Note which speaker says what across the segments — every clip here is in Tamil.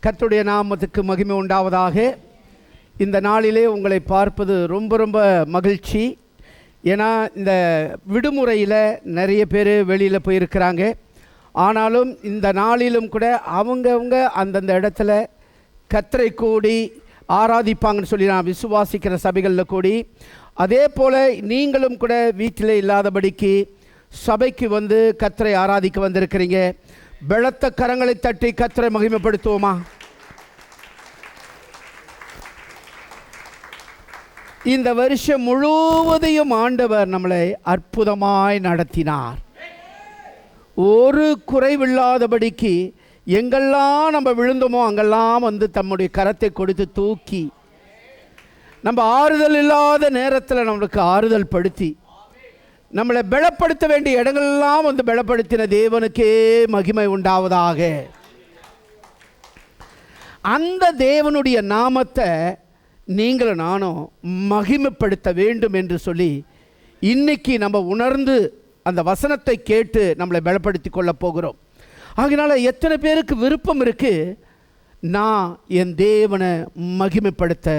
Speaker 1: கர்த்தருடைய நாமத்துக்கு மகிமை உண்டாவதாக. இந்த நாளிலே உங்களை பார்ப்பது ரொம்ப ரொம்ப மகிழ்ச்சி. ஏன்னா இந்த விடுமுறையில் நிறைய பேர் வெளியில் போயிருக்கிறாங்க. ஆனாலும் இந்த நாளிலும் கூட அவங்கவுங்க அந்தந்த இடத்துல கர்த்தரை கூடி ஆராதிப்பாங்கன்னு சொல்லி நான் விசுவாசிக்கிற சபைகளில் கூடி, அதே போல் நீங்களும் கூட வீட்டில் இல்லாதபடிக்கு சபைக்கு வந்து கர்த்தரை ஆராதிக்க வந்திருக்கிறீங்க. பலத்த கரங்களை தட்டி கர்த்தரை மகிமைப்படுத்துவோமா? இந்த வருஷம் முழுவதையும் ஆண்டவர் நம்மளை அற்புதமாய் நடத்தினார். ஒரு குறைவில்லாதபடிக்கு எங்கெல்லாம் நம்ம விழுந்தோமோ அங்கெல்லாம் வந்து தம்முடைய கரத்தை கொடுத்து தூக்கி, நம்ம ஆறுதல் இல்லாத நேரத்தில் நம்மளுக்கு ஆறுதல் படுத்தி, நம்மளை பலப்படுத்த வேண்டிய இடங்கள்லாம் வந்து பலப்படுத்தின தேவனுக்கே மகிமை உண்டாவதாக. அந்த தேவனுடைய நாமத்தை நீங்களும் நானும் மகிமைப்படுத்த வேண்டும் என்று சொல்லி இன்னைக்கு நம்ம உணர்ந்து அந்த வசனத்தை கேட்டு நம்மளை பலப்படுத்தி கொள்ள போகிறோம். ஆகையினால எத்தனை பேருக்கு விருப்பம் இருக்குது, நான் என் தேவனை மகிமைப்படுத்த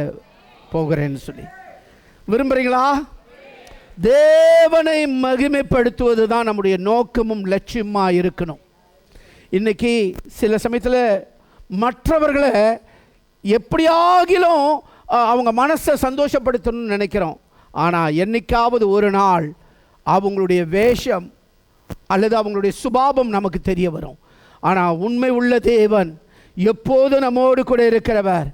Speaker 1: போகிறேன்னு சொல்லி விரும்புகிறீங்களா? தேவனை மகிமைப்படுத்துவது தான் நம்முடைய நோக்கமும் லட்சியமாக இருக்கணும். இன்றைக்கி சில சமயத்தில் மற்றவர்களை எப்படியாகிலும் அவங்க மனசை சந்தோஷப்படுத்தணும்னு நினைக்கிறோம். ஆனால் என்னைக்காவது ஒரு நாள் அவங்களுடைய வேஷம் அல்லது அவங்களுடைய சுபாவம் நமக்கு தெரிய வரும். ஆனால் உண்மை உள்ள தேவன் எப்போதும் நம்மோடு கூட இருக்கிறவர்,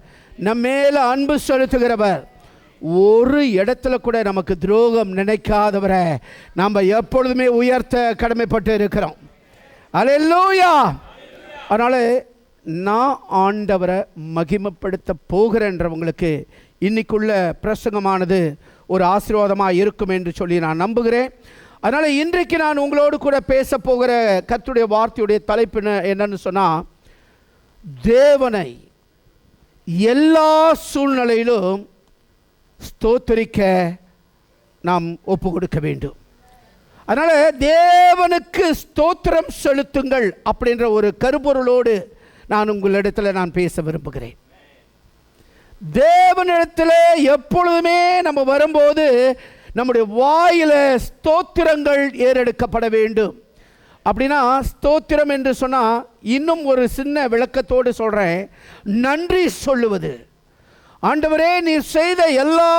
Speaker 1: நம்ம மேலே அன்பு செலுத்துகிறவர், ஒரு இடத்துல கூட நமக்கு துரோகம் நினைக்காதவரை நாம் எப்பொழுதுமே உயர்த்த கடமைப்பட்டு இருக்கிறோம். அல்லேலூயா! அதனால் நான் ஆண்டவரை மகிமைப்படுத்த போகிறேன்றவங்களுக்கு இன்னைக்குள்ள பிரசங்கமானது ஒரு ஆசீர்வாதமாக இருக்கும் என்று சொல்லி நான் நம்புகிறேன். அதனால் இன்றைக்கு நான் உங்களோடு கூட பேச போகிற கர்த்தருடைய வார்த்தையுடைய தலைப்பு என்னன்னு சொன்னால், தேவனை எல்லா சூழ்நிலையிலும் ஸ்தோத்திரிக்க நாம் ஒப்பு கொடுக்க வேண்டும். அதனால் தேவனுக்கு ஸ்தோத்திரம் செலுத்துங்கள் அப்படின்ற ஒரு கருப்பொருளோடு நான் உங்களிடத்தில் நான் பேச விரும்புகிறேன். தேவனிடத்தில் எப்பொழுதுமே நம்ம வரும்போது நம்முடைய வாயில் ஸ்தோத்திரங்கள் ஏறெடுக்கப்பட வேண்டும். அப்படின்னா ஸ்தோத்திரம் என்று சொன்னால் இன்னும் ஒரு சின்ன விளக்கத்தோடு சொல்கிறேன், நன்றி சொல்லுவது. ஆண்டவரே, நீர் செய்த எல்லா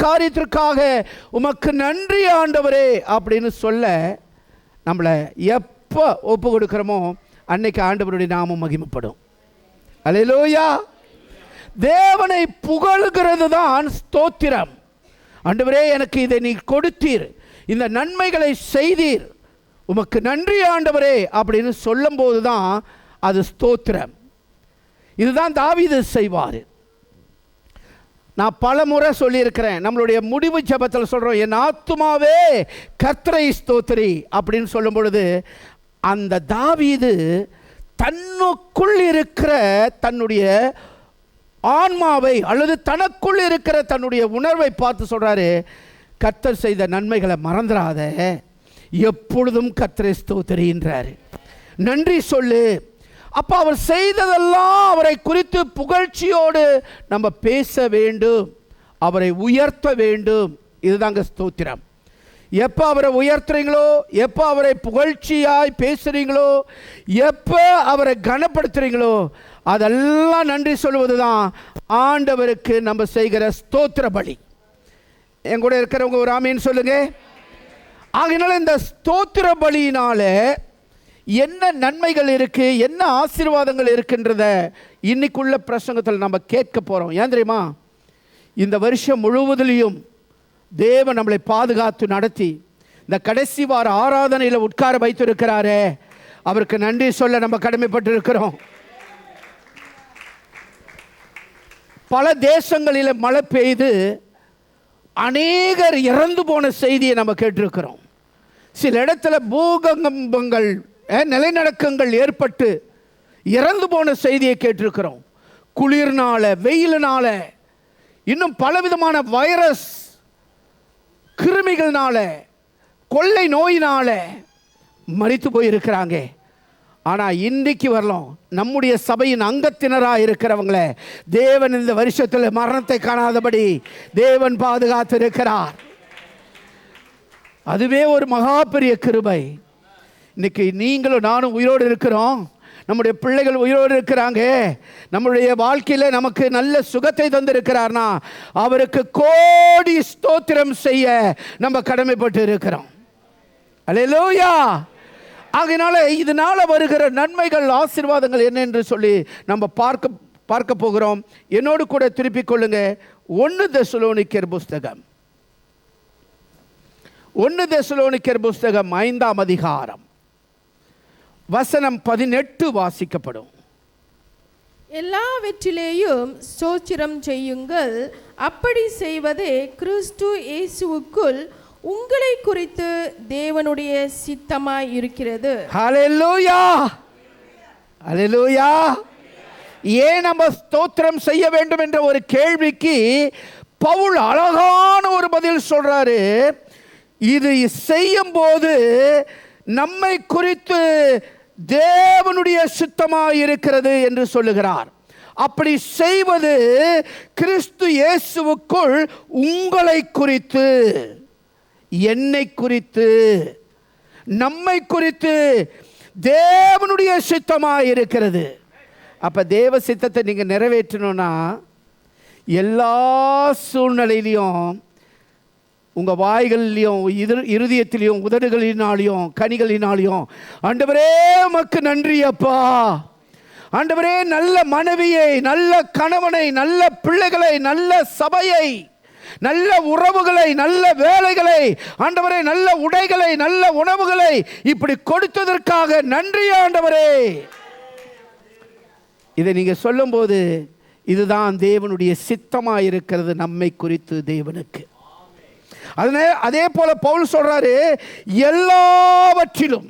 Speaker 1: காரியத்திற்காக உமக்கு நன்றி ஆண்டவரே அப்படின்னு சொல்ல நம்மளை எப்போ ஒப்பு கொடுக்குறோமோ அன்னைக்கு ஆண்டவருடைய நாமம் மகிமைப்படும். அல்லேலூயா! தேவனை புகழ்கிறது தான் ஸ்தோத்திரம். ஆண்டவரே, எனக்கு இதை நீ கொடுத்தீர், இந்த நன்மைகளை செய்தீர், உமக்கு நன்றி ஆண்டவரே அப்படின்னு சொல்லும்போது தான் அது ஸ்தோத்திரம். இதுதான் தாவீது செய்வார். நான் பல முறை சொல்லியிருக்கிறேன், நம்மளுடைய முடிவு ஜெபத்தில் சொல்கிறோம், என் ஆத்துமாவே கர்த்தரை ஸ்தோத்திரி அப்படின்னு சொல்லும் பொழுது அந்த தாவீது தன்னுக்குள் இருக்கிற தன்னுடைய ஆன்மாவை அல்லது தனக்குள் இருக்கிற தன்னுடைய உணர்வை பார்த்து சொல்கிறாரு, கர்த்தர் செய்த நன்மைகளை மறந்துடாத, எப்பொழுதும் கர்த்தரை ஸ்தோத்திரின்றாரு, நன்றி சொல்லு. அப்போ அவர் செய்ததெல்லாம் அவரை குறித்து புகழ்ச்சியோடு நம்ம பேச வேண்டும், அவரை உயர்த்த வேண்டும். இதுதாங்க ஸ்தோத்திரம். எப்போ அவரை உயர்த்துறீங்களோ, எப்போ அவரை புகழ்ச்சியாய் பேசுகிறீங்களோ, எப்போ அவரை கனப்படுத்துகிறீங்களோ அதெல்லாம் நன்றி சொல்வது தான் ஆண்டவருக்கு நம்ம செய்கிற ஸ்தோத்திர பலி. என் கூட இருக்கிறவங்க ஒரு ஆமீன் சொல்லுங்க. ஆகையினால இந்த ஸ்தோத்திர பலியினால என்ன நன்மைகள் இருக்கு, என்ன ஆசீர்வாதங்கள் இருக்குன்றத இன்னைக்குள்ள பிரசங்கத்தில் நம்ம கேட்க போகிறோம். ஏன் தெரியுமா? இந்த வருஷம் முழுவதிலையும் தேவன் நம்மளை பாதுகாத்து நடத்தி இந்த கடைசி வார ஆராதனையில் உட்கார வைத்திருக்கிறாரே, அவருக்கு நன்றி சொல்ல நம்ம கடமைப்பட்டு இருக்கிறோம். பல தேசங்களில் மழை பெய்து அநேகர் இறந்து போன செய்தியை நம்ம கேட்டிருக்கிறோம். சில இடத்துல பூகம்பங்கள், நிலநடுக்கங்கள் ஏற்பட்டு இறந்து போன செய்தியை கேட்டிருக்கிறோம். குளிர்னால, வெயிலினால, இன்னும் பலவிதமான வைரஸ் கிருமிகள்னால, கொள்ளை நோயினால மரித்து போயிருக்கிறாங்க. ஆனால் இன்றைக்கு வரலாம் நம்முடைய சபையின் அங்கத்தினராக இருக்கிறவங்களே தேவன் இந்த வருஷத்தில் மரணத்தை காணாதபடி தேவன் பாதுகாத்து இருக்கிறார். அதுவே ஒரு மகா பெரிய கிருபை. இன்னைக்கு நீங்களும் நானும் உயிரோடு இருக்கிறோம், நம்முடைய பிள்ளைகள் உயிரோடு இருக்கிறாங்க, நம்முடைய வாழ்க்கையில் நமக்கு நல்ல சுகத்தை தந்திருக்கிறார்னா அவருக்கு கோடி ஸ்தோத்திரம் செய்ய நம்ம கடமைப்பட்டு இருக்கிறோம். அல்லேலூயா. ஆகையினால இதனால வருகிற நன்மைகள் ஆசீர்வாதங்கள் என்ன என்று சொல்லி நம்ம பார்க்க போகிறோம். என்னோடு கூட திருப்பிக் கொள்ளுங்க 1 தெசலோனிக்கர் புஸ்தகம் 1 தெசலோனிக்கர் புஸ்தகம் 5ஆம் அதிகாரம் வசனம் 18 வாசிக்கப்படும்.
Speaker 2: எல்லாவற்றிலேயும் ஸ்தோத்திரம் செய்யுங்கள், அப்படி செய்வதே கிறிஸ்து இயேசுவுக்குள் உங்களை குறித்து தேவனுடைய சித்தமாய் இருக்கிறது.
Speaker 1: ஹல்லேலூயா, ஹல்லேலூயா. ஏன் நம்ம ஸ்தோத்திரம் செய்ய வேண்டும் என்ற ஒரு கேள்விக்கு பவுல் அழகான ஒரு பதில் சொல்றாரு. இது செய்யும் போது நம்மை குறித்து தேவனுடைய சித்தமாய் இருக்கிறது என்று சொல்லுகிறார். அப்படி செய்வது கிறிஸ்து இயேசுவுக்குள் உங்களை குறித்து, என்னை குறித்து, நம்மை குறித்து தேவனுடைய சித்தமாய் இருக்கிறது. அப்ப தேவ சித்தத்தை நீங்க நிறைவேற்றணும்னா எல்லா சூழ்நிலையிலையும் உங்கள் வாய்களிலையும் இருதயத்திலையும் உதடுகளினாலையும் கனிகளினாலையும் ஆண்டவரே உமக்கு நன்றி அப்பா, ஆண்டவரே நல்ல மனைவியை, நல்ல கணவனை, நல்ல பிள்ளைகளை, நல்ல சபையை, நல்ல உறவுகளை, நல்ல வேலைகளை, ஆண்டவரே நல்ல உடைகளை, நல்ல உணவுகளை இப்படி கொடுத்ததற்காக நன்றி ஆண்டவரே. இதை நீங்க சொல்லும்போது இதுதான் தேவனுடைய சித்தமாக இருக்கிறது நம்மை குறித்து தேவனுக்கு. அதே போல பவுல் சொல்றாரு எல்லாவற்றிலும்,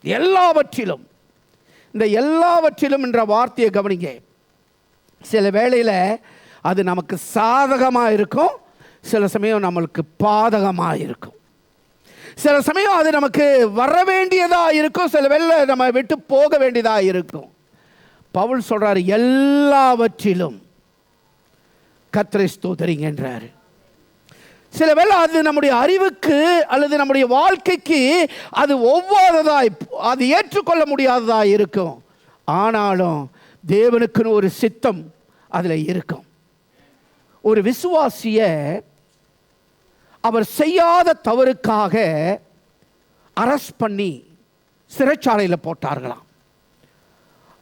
Speaker 1: எல்லாவற்றிலும். இந்த எல்லாவற்றிலும் என்ற வார்த்தையை கவனிங்க. சில வேளையில் அது நமக்கு சாதகமாக இருக்கும், சில சமயம் நம்மளுக்கு பாதகமாக இருக்கும், சில சமயம் அது நமக்கு வர வேண்டியதாக இருக்கும், சில வேளை நம்ம விட்டு போக வேண்டியதாக இருக்கும். பவுல் சொல்றாரு எல்லாவற்றிலும் கர்த்தரை ஸ்தோத்திரிங்கன்றாரு. சில வேளை அது நம்முடைய அறிவுக்கு அல்லது நம்முடைய வாழ்க்கைக்கு அது ஒவ்வாததாய், அது ஏற்றுக்கொள்ள முடியாததாய் இருக்கும். ஆனாலும் தேவனுக்குன்னு ஒரு சித்தம் அதில் இருக்கும். ஒரு விசுவாசிய அவர் செய்யாத தவறுக்காக அரெஸ்ட் பண்ணி சிறைச்சாலையில் போட்டார்களாம்.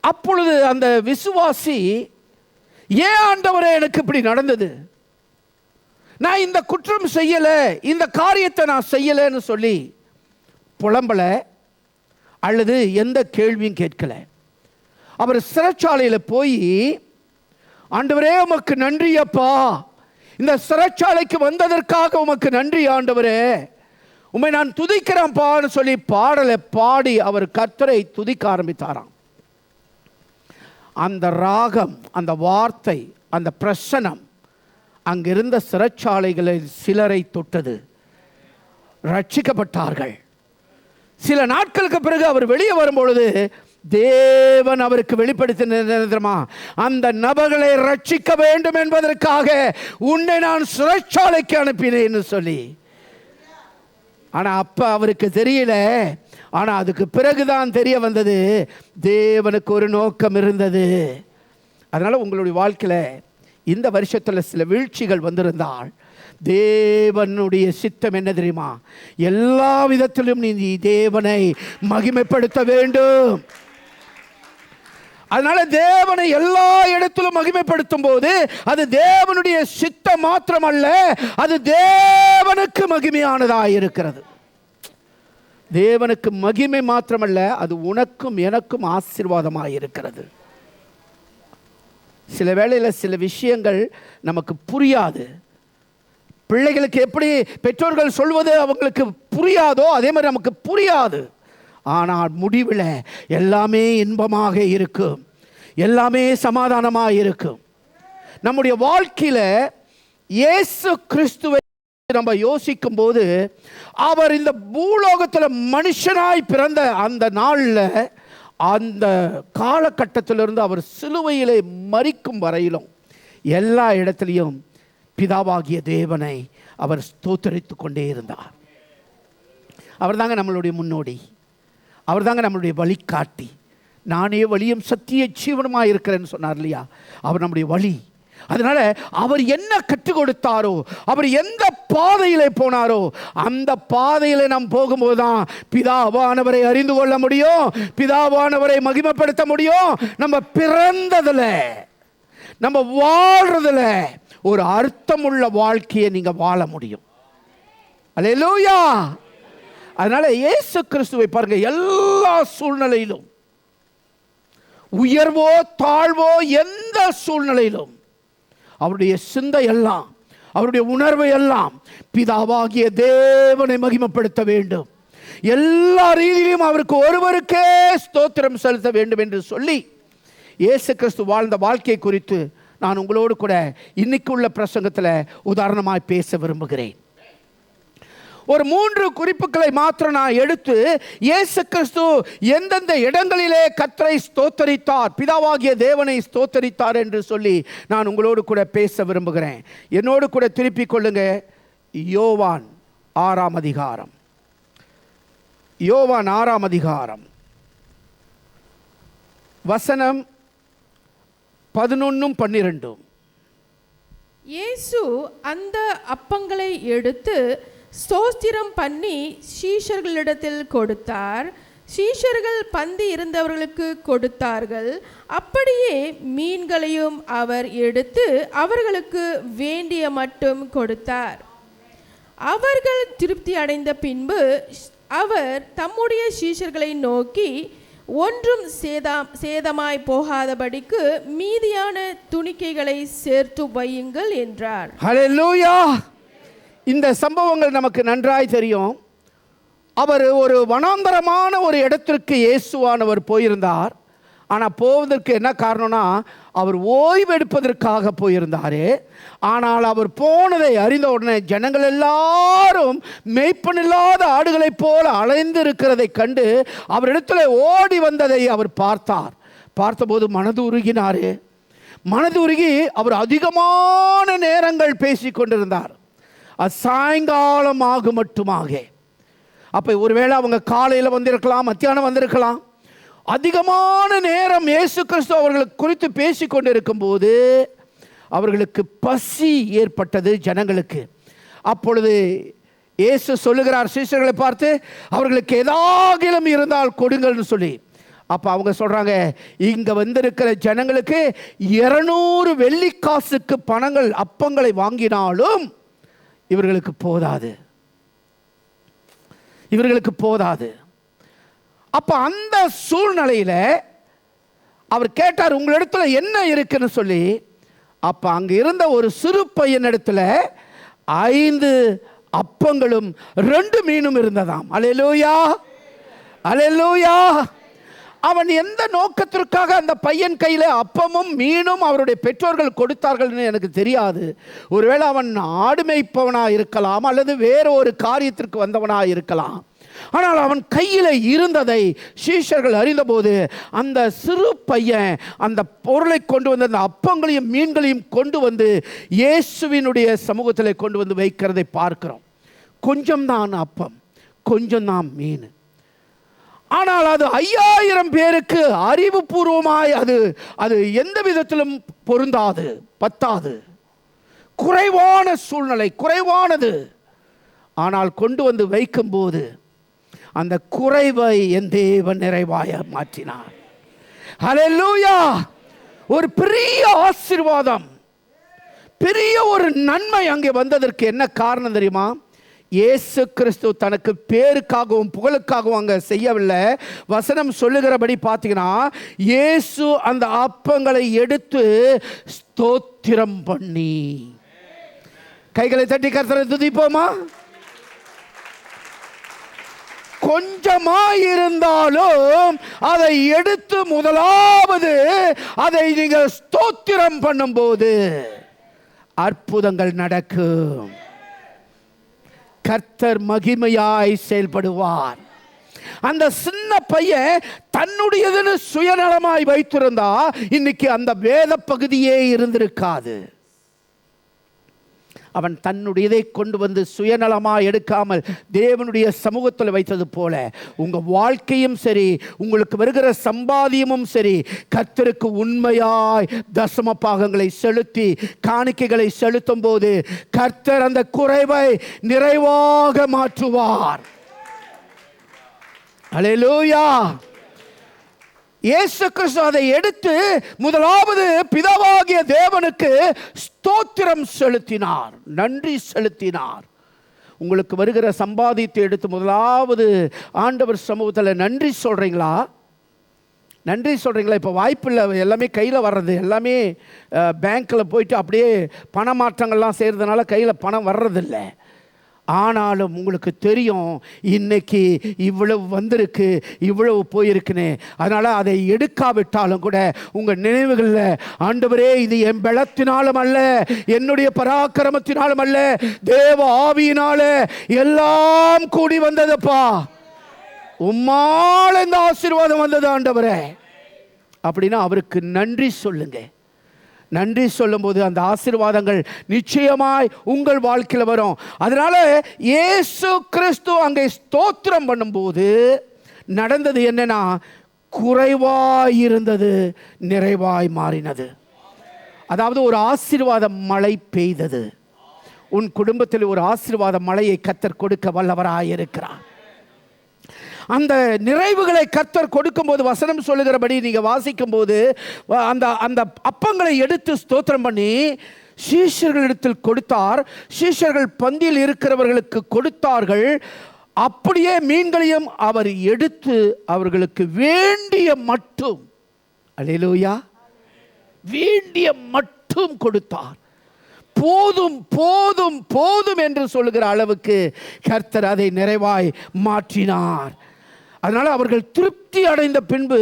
Speaker 1: அப்பொழுது அந்த விசுவாசி, ஏன் ஆண்டவரே எனக்கு இப்படி நடந்தது, நான் இந்த குற்றம் செய்யலை, இந்த காரியத்தை நான் செய்யலைன்னு சொல்லி புலம்பல அல்லது எந்த கேள்வியும் கேட்கல. அவர் சிறைச்சாலையில் போய் ஆண்டவரே உமக்கு நன்றி அப்பா, இந்த சிறைச்சாலைக்கு வந்ததற்காக உமக்கு நன்றி ஆண்டவரே, உம்மை நான் துதிக்கிறேன்ப்பான்னு சொல்லி பாடலை பாடி அவர் கர்த்தரை துதிக்க ஆரம்பித்தாராம். அந்த ராகம், அந்த வார்த்தை, அந்த பிரசனம் அங்கிருந்த சிறைச்சாலைகளில் சிலரை தொட்டது. ரட்சிக்கப்பட்டார்கள். சில நாட்களுக்கு பிறகு அவர் வெளியே வரும்பொழுது தேவன் அவருக்கு வெளிப்படுத்தின, அந்த நபர்களை ரட்சிக்க வேண்டும் என்பதற்காக உன்னை நான் சிறைச்சாலைக்கு அனுப்பினேன்னு சொல்லி. ஆனா அப்ப அவருக்கு தெரியல. ஆனா அதுக்கு பிறகுதான் தெரிய வந்தது, தேவனுக்கு ஒரு நோக்கம் இருந்தது. அதனால உங்களுடைய வாழ்க்கையில இந்த வருஷத்துல சில வீழ்ச்சிகள் வந்திருந்தால் தேவனுடைய சித்தம் என்ன தெரியுமா? எல்லா விதத்திலும் நீ தேவனை மகிமைப்படுத்த வேண்டும். அதனால தேவனை எல்லா இடத்திலும் மகிமைப்படுத்தும் போது அது தேவனுடைய சித்தம் மாத்திரமல்ல, அது தேவனுக்கு மகிமையானதாக இருக்கிறது. தேவனுக்கு மகிமை மாத்திரமல்ல, அது உனக்கும் எனக்கும் ஆசீர்வாதமாக இருக்கிறது. சில வேளையில் சில விஷயங்கள் நமக்கு புரியாது. பிள்ளைகளுக்கு எப்படி பெற்றோர்கள் சொல்வது அவங்களுக்கு புரியாதோ அதே மாதிரி நமக்கு புரியாது. ஆனால் முடிவில் எல்லாமே இன்பமாக இருக்கும், எல்லாமே சமாதானமாக இருக்கும். நம்முடைய வாழ்க்கையில் இயேசு கிறிஸ்துவை நம்ம யோசிக்கும் போது, அவர் இந்த பூலோகத்தில் மனுஷனாய் பிறந்த அந்த நாளில் அந்த காலகட்டத்திலிருந்து அவர் சிலுவையிலே மரிக்கும் வரையிலும் எல்லா இடத்துலையும் பிதாவாகிய தேவனை அவர் ஸ்தோத்தரித்து கொண்டே இருந்தார். அவர் தாங்க நம்மளுடைய முன்னோடி, அவர் தாங்க நம்மளுடைய வழிகாட்டி. நானே வழியும் சத்திய ஜீவனுமாக இருக்கிறேன்னு சொன்னார் இல்லையா, அவர் நம்முடைய வழி. அதனால அவர் என்ன கற்றுக் கொடுத்தாரோ, அவர் எந்த பாதையிலே போனாரோ அந்த பாதையிலே நாம் போகும்போது தான் பிதாவானவரை அறிந்து கொள்ள முடியும், பிதாவானவரை மகிமைப்படுத்த முடியும். நம்ம பிறந்ததுல, நம்ம வாழ்றதுல ஒரு அர்த்தமுள்ள வாழ்க்கையை நீங்க வாழ முடியும். அல்லேலூயா. அதனால இயேசு கிறிஸ்துவை பாருங்க, எல்லா சூழ்நிலையிலும், உயர்வோ தாழ்வோ எந்த சூழ்நிலையிலும் அவருடைய சிந்தை எல்லாம், அவருடைய உணர்வு எல்லாம் பிதாவாகிய தேவனை மகிமைப்படுத்த வேண்டும், எல்லா ரீதியிலும் அவருக்கு ஒருவருக்கே ஸ்தோத்திரம் செலுத்த வேண்டும் என்று சொல்லி இயேசு கிறிஸ்து வாழ்ந்த வாழ்க்கை குறித்து நான் உங்களோடு கூட இன்னைக்கு உள்ள பிரசங்கத்தில் உதாரணமாய் பேச விரும்புகிறேன். ஒரு 3 குறிப்புகளை மாத்திரம் நான் எடுத்து இயேசு கிறிஸ்து எந்தெந்த இடங்களிலே கர்த்தரை ஸ்தோத்தரித்தார், பிதாவாகிய தேவனை ஸ்தோத்தரித்தார் என்று சொல்லி நான் உங்களோடு கூட பேச விரும்புகிறேன். என்னோடு கூட திருப்பிக் கொள்ளுங்க. யோவான் 6ஆம் அதிகாரம், யோவான் 6ஆம் அதிகாரம் வசனம் 11, 12.
Speaker 2: இயேசு அந்த அப்பங்களை எடுத்து ஸ்தோத்திரம் பண்ணி சீஷர்களிடத்தில் கொடுத்தார். சீஷர்கள் பந்தி இருந்தவர்களுக்கு கொடுத்தார்கள். அப்படியே மீன்களையும் அவர் எடுத்து அவர்களுக்கு வேண்டிய மட்டும் கொடுத்தார். அவர்கள் திருப்தி அடைந்த பின்பு அவர் தம்முடைய சீஷர்களை நோக்கி, ஒன்றும் சேதமாய் போகாதபடிக்கு மீதியான துணிக்கைகளை சேர்த்து வையுங்கள் என்றார்.
Speaker 1: ஹல்லேலூயா. இந்த சம்பவங்கள் நமக்கு நன்றாய் தெரியும். அவர் ஒரு வனாந்தரமான ஒரு இடத்திற்கு இயேசுவானவர் போயிருந்தார். ஆனால் போவதற்கு என்ன காரணம்னா, அவர் ஓய்வெடுப்பதற்காக போயிருந்தார். ஆனால் அவர் போனதை அறிந்த உடனே ஜனங்கள் எல்லாரும் மேய்ப்பனில்லாத ஆடுகளைப் போல அலைந்து இருக்கிறதை கண்டு அவரிடத்துல ஓடி வந்ததை அவர் பார்த்தார். பார்த்தபோது மனது உருகினார். மனது உருகி அவர் அதிகமான நேரங்கள் பேசி கொண்டிருந்தார். அது சாயங்காலம் ஆகும் மட்டுமாக. அப்போ ஒருவேளை அவங்க காலையில் வந்திருக்கலாம், மத்தியானம் வந்திருக்கலாம். அதிகமான நேரம் இயேசு கிறிஸ்து அவர்களுக்கு குறித்து பேசி கொண்டிருக்கும் போது அவர்களுக்கு பசி ஏற்பட்டது ஜனங்களுக்கு. அப்பொழுது இயேசு சொல்லுகிறார் சீஷர்களை பார்த்து, அவர்களுக்கு ஏதாகிலும் இருந்தால் கொடுங்கள்னு சொல்லி. அப்போ அவங்க சொல்கிறாங்க, இங்கே வந்திருக்கிற ஜனங்களுக்கு 200 வெள்ளிக்காசுக்கு பணங்கள் அப்பங்களை வாங்கினாலும் இவர்களுக்கு போதாது, இவர்களுக்கு போதாது. அப்போ அந்த சூழ்நிலையில் அவர் கேட்டார், உங்களிடத்துல என்ன இருக்குன்னு சொல்லி. அப்போ அங்கே இருந்த ஒரு சிறு பையனிடத்துல 5 அப்பங்களும் 2 மீனும் இருந்ததாம். அல்லேலூயா, அல்லேலூயா. அவன் எந்த நோக்கத்திற்காக அந்த பையன் கையில் அப்பமும் மீனும் அவருடைய பெற்றோர்கள் கொடுத்தார்கள்னு எனக்கு தெரியாது. ஒருவேளை அவன் ஆடு மேய்ப்பவனாக இருக்கலாம், அல்லது வேறு ஒரு காரியத்திற்கு வந்தவனாக இருக்கலாம். ஆனால் அவன் கையில் இருந்ததை சீஷர்கள் அறிந்தபோது அந்த சிறு பையன் அந்த பொருளை கொண்டு வந்து, அந்த அப்பங்களையும் மீன்களையும் கொண்டு வந்து இயேசுவினுடைய சமூகத்தில் கொண்டு வந்து வைக்கிறதை பார்க்கிறோம். கொஞ்சம் தான் அப்பம், கொஞ்சம் தான் மீன். ஆனால் அது 5000 பேருக்கு அறிவுபூர்வமாய் அது எந்த விதத்திலும் பொருந்தாது, பத்தாது. குறைவான சூழ்நிலை, குறைவானது. ஆனால் கொண்டு வந்து வைக்கும்போது அந்த குறைவை என் தேவன் நிறைவாய மாற்றினார். ஹல்லேலூயா. ஒரு பெரிய ஆசீர்வாதம், பெரிய ஒரு நன்மை அங்கே வந்ததற்கு என்ன காரணம் தெரியுமா? இயேசு கிறிஸ்து தனக்கு பேருக்காகவும் புகழுக்காகவும் அங்கே செய்யவில்லை. வசனம் சொல்லுகிறபடி பார்த்தீங்கன்னா, இயேசு அந்த அப்பங்களை எடுத்து ஸ்தோத்திரம் பண்ணி, கைகளை தட்டி கர்த்தரை துதிப்போமா? கொஞ்சமாயிருந்தாலும் அதை எடுத்து முதலாவது அதை நீங்கள் ஸ்தோத்திரம் பண்ணும்போது அற்புதங்கள் நடக்கும். கர்த்தர் மகிமையாய் செயல்படுவார். அந்த சின்ன பையன் தன்னுடையதுன்னு சுயநலமாய் வைத்திருந்தா இன்னைக்கு அந்த வேத பகுதியே இருந்திருக்காது. அவன் தன்னுடையதை கொண்டு வந்து சுயநலமாக எடுக்காமல் தேவனுடைய சமூகத்தில் வைத்தது போல உங்கள் வாழ்க்கையும் சரி, உங்களுக்கு வருகிற சம்பாதியமும் சரி, கர்த்தருக்கு உண்மையாய் தசம பாகங்களை செலுத்தி காணிக்கைகளை செலுத்தும் போது கர்த்தர் அந்த குறைவை நிறைவாக மாற்றுவார். அல்லேலூயா. இயேசு கிறிஸ்து அதை எடுத்து முதலாவது பிதாவாகிய தேவனுக்கு ஸ்தோத்திரம் செலுத்தினார், நன்றி செலுத்தினார். உங்களுக்கு வருகிற சம்பாதித்தை எடுத்து முதலாவது ஆண்டவர் சமூகத்தில் நன்றி சொல்கிறீங்களா? நன்றி சொல்கிறீங்களா? இப்போ வாய்ப்பு இல்லை, எல்லாமே கையில் வர்றது, எல்லாமே பேங்க்கில் போயிட்டு அப்படியே பண மாற்றங்கள்லாம் செய்கிறதுனால கையில் பணம் வர்றதில்லை. ஆனாலும் உங்களுக்கு தெரியும் இன்னைக்கு இவ்வளவு வந்திருக்கு, இவ்வளவு போயிருக்குன்னு. அதனால் அதை எடுக்காவிட்டாலும் கூட உங்கள் நினைவுகளில் ஆண்டவரே இது என் பலத்தினாலும் அல்ல, என்னுடைய பராக்கிரமத்தினாலும் அல்ல, தேவ ஆவியினால எல்லாம் கூடி வந்ததுப்பா, உம்மால் இந்த ஆசீர்வாதம் வந்தது ஆண்டவரே அப்படின்னா அவருக்கு நன்றி சொல்லுங்க. நன்றி சொல்லும்போது அந்த ஆசீர்வாதங்கள் நிச்சயமாய் உங்கள் வாழ்க்கையில் வரும். அதனால இயேசு கிறிஸ்து அங்கே ஸ்தோத்திரம் பண்ணும்போது நடந்தது என்னன்னா, குறைவாய் இருந்தது நிறைவாய் மாறினது. அதாவது ஒரு ஆசீர்வாத மழை பெய்தது. உன் குடும்பத்தில் ஒரு ஆசீர்வாத மழையை கர்த்தர் கொடுக்க வல்லவராய் இருக்கிறார். அந்த நிறைவுகளை கர்த்தர் கொடுக்கும்போது வசனம் சொல்லுகிறபடி நீங்கள் வாசிக்கும் போது அந்த அந்த அப்பங்களை எடுத்து ஸ்தோத்திரம் பண்ணி சீஷர்களிடத்தில் கொடுத்தார். சீஷர்கள் பந்தியில் இருக்கிறவர்களுக்கு கொடுத்தார்கள். அப்படியே மீன்களையும் அவர் எடுத்து அவர்களுக்கு வேண்டிய மட்டும், அல்லேலூயா, வேண்டிய மட்டும் கொடுத்தார். போதும் போதும் போதும் என்று சொல்லுகிற அளவுக்கு கர்த்தர் அதை நிறைவாய் மாற்றினார். அதனால் அவர்கள் திருப்தி அடைந்த பின்பு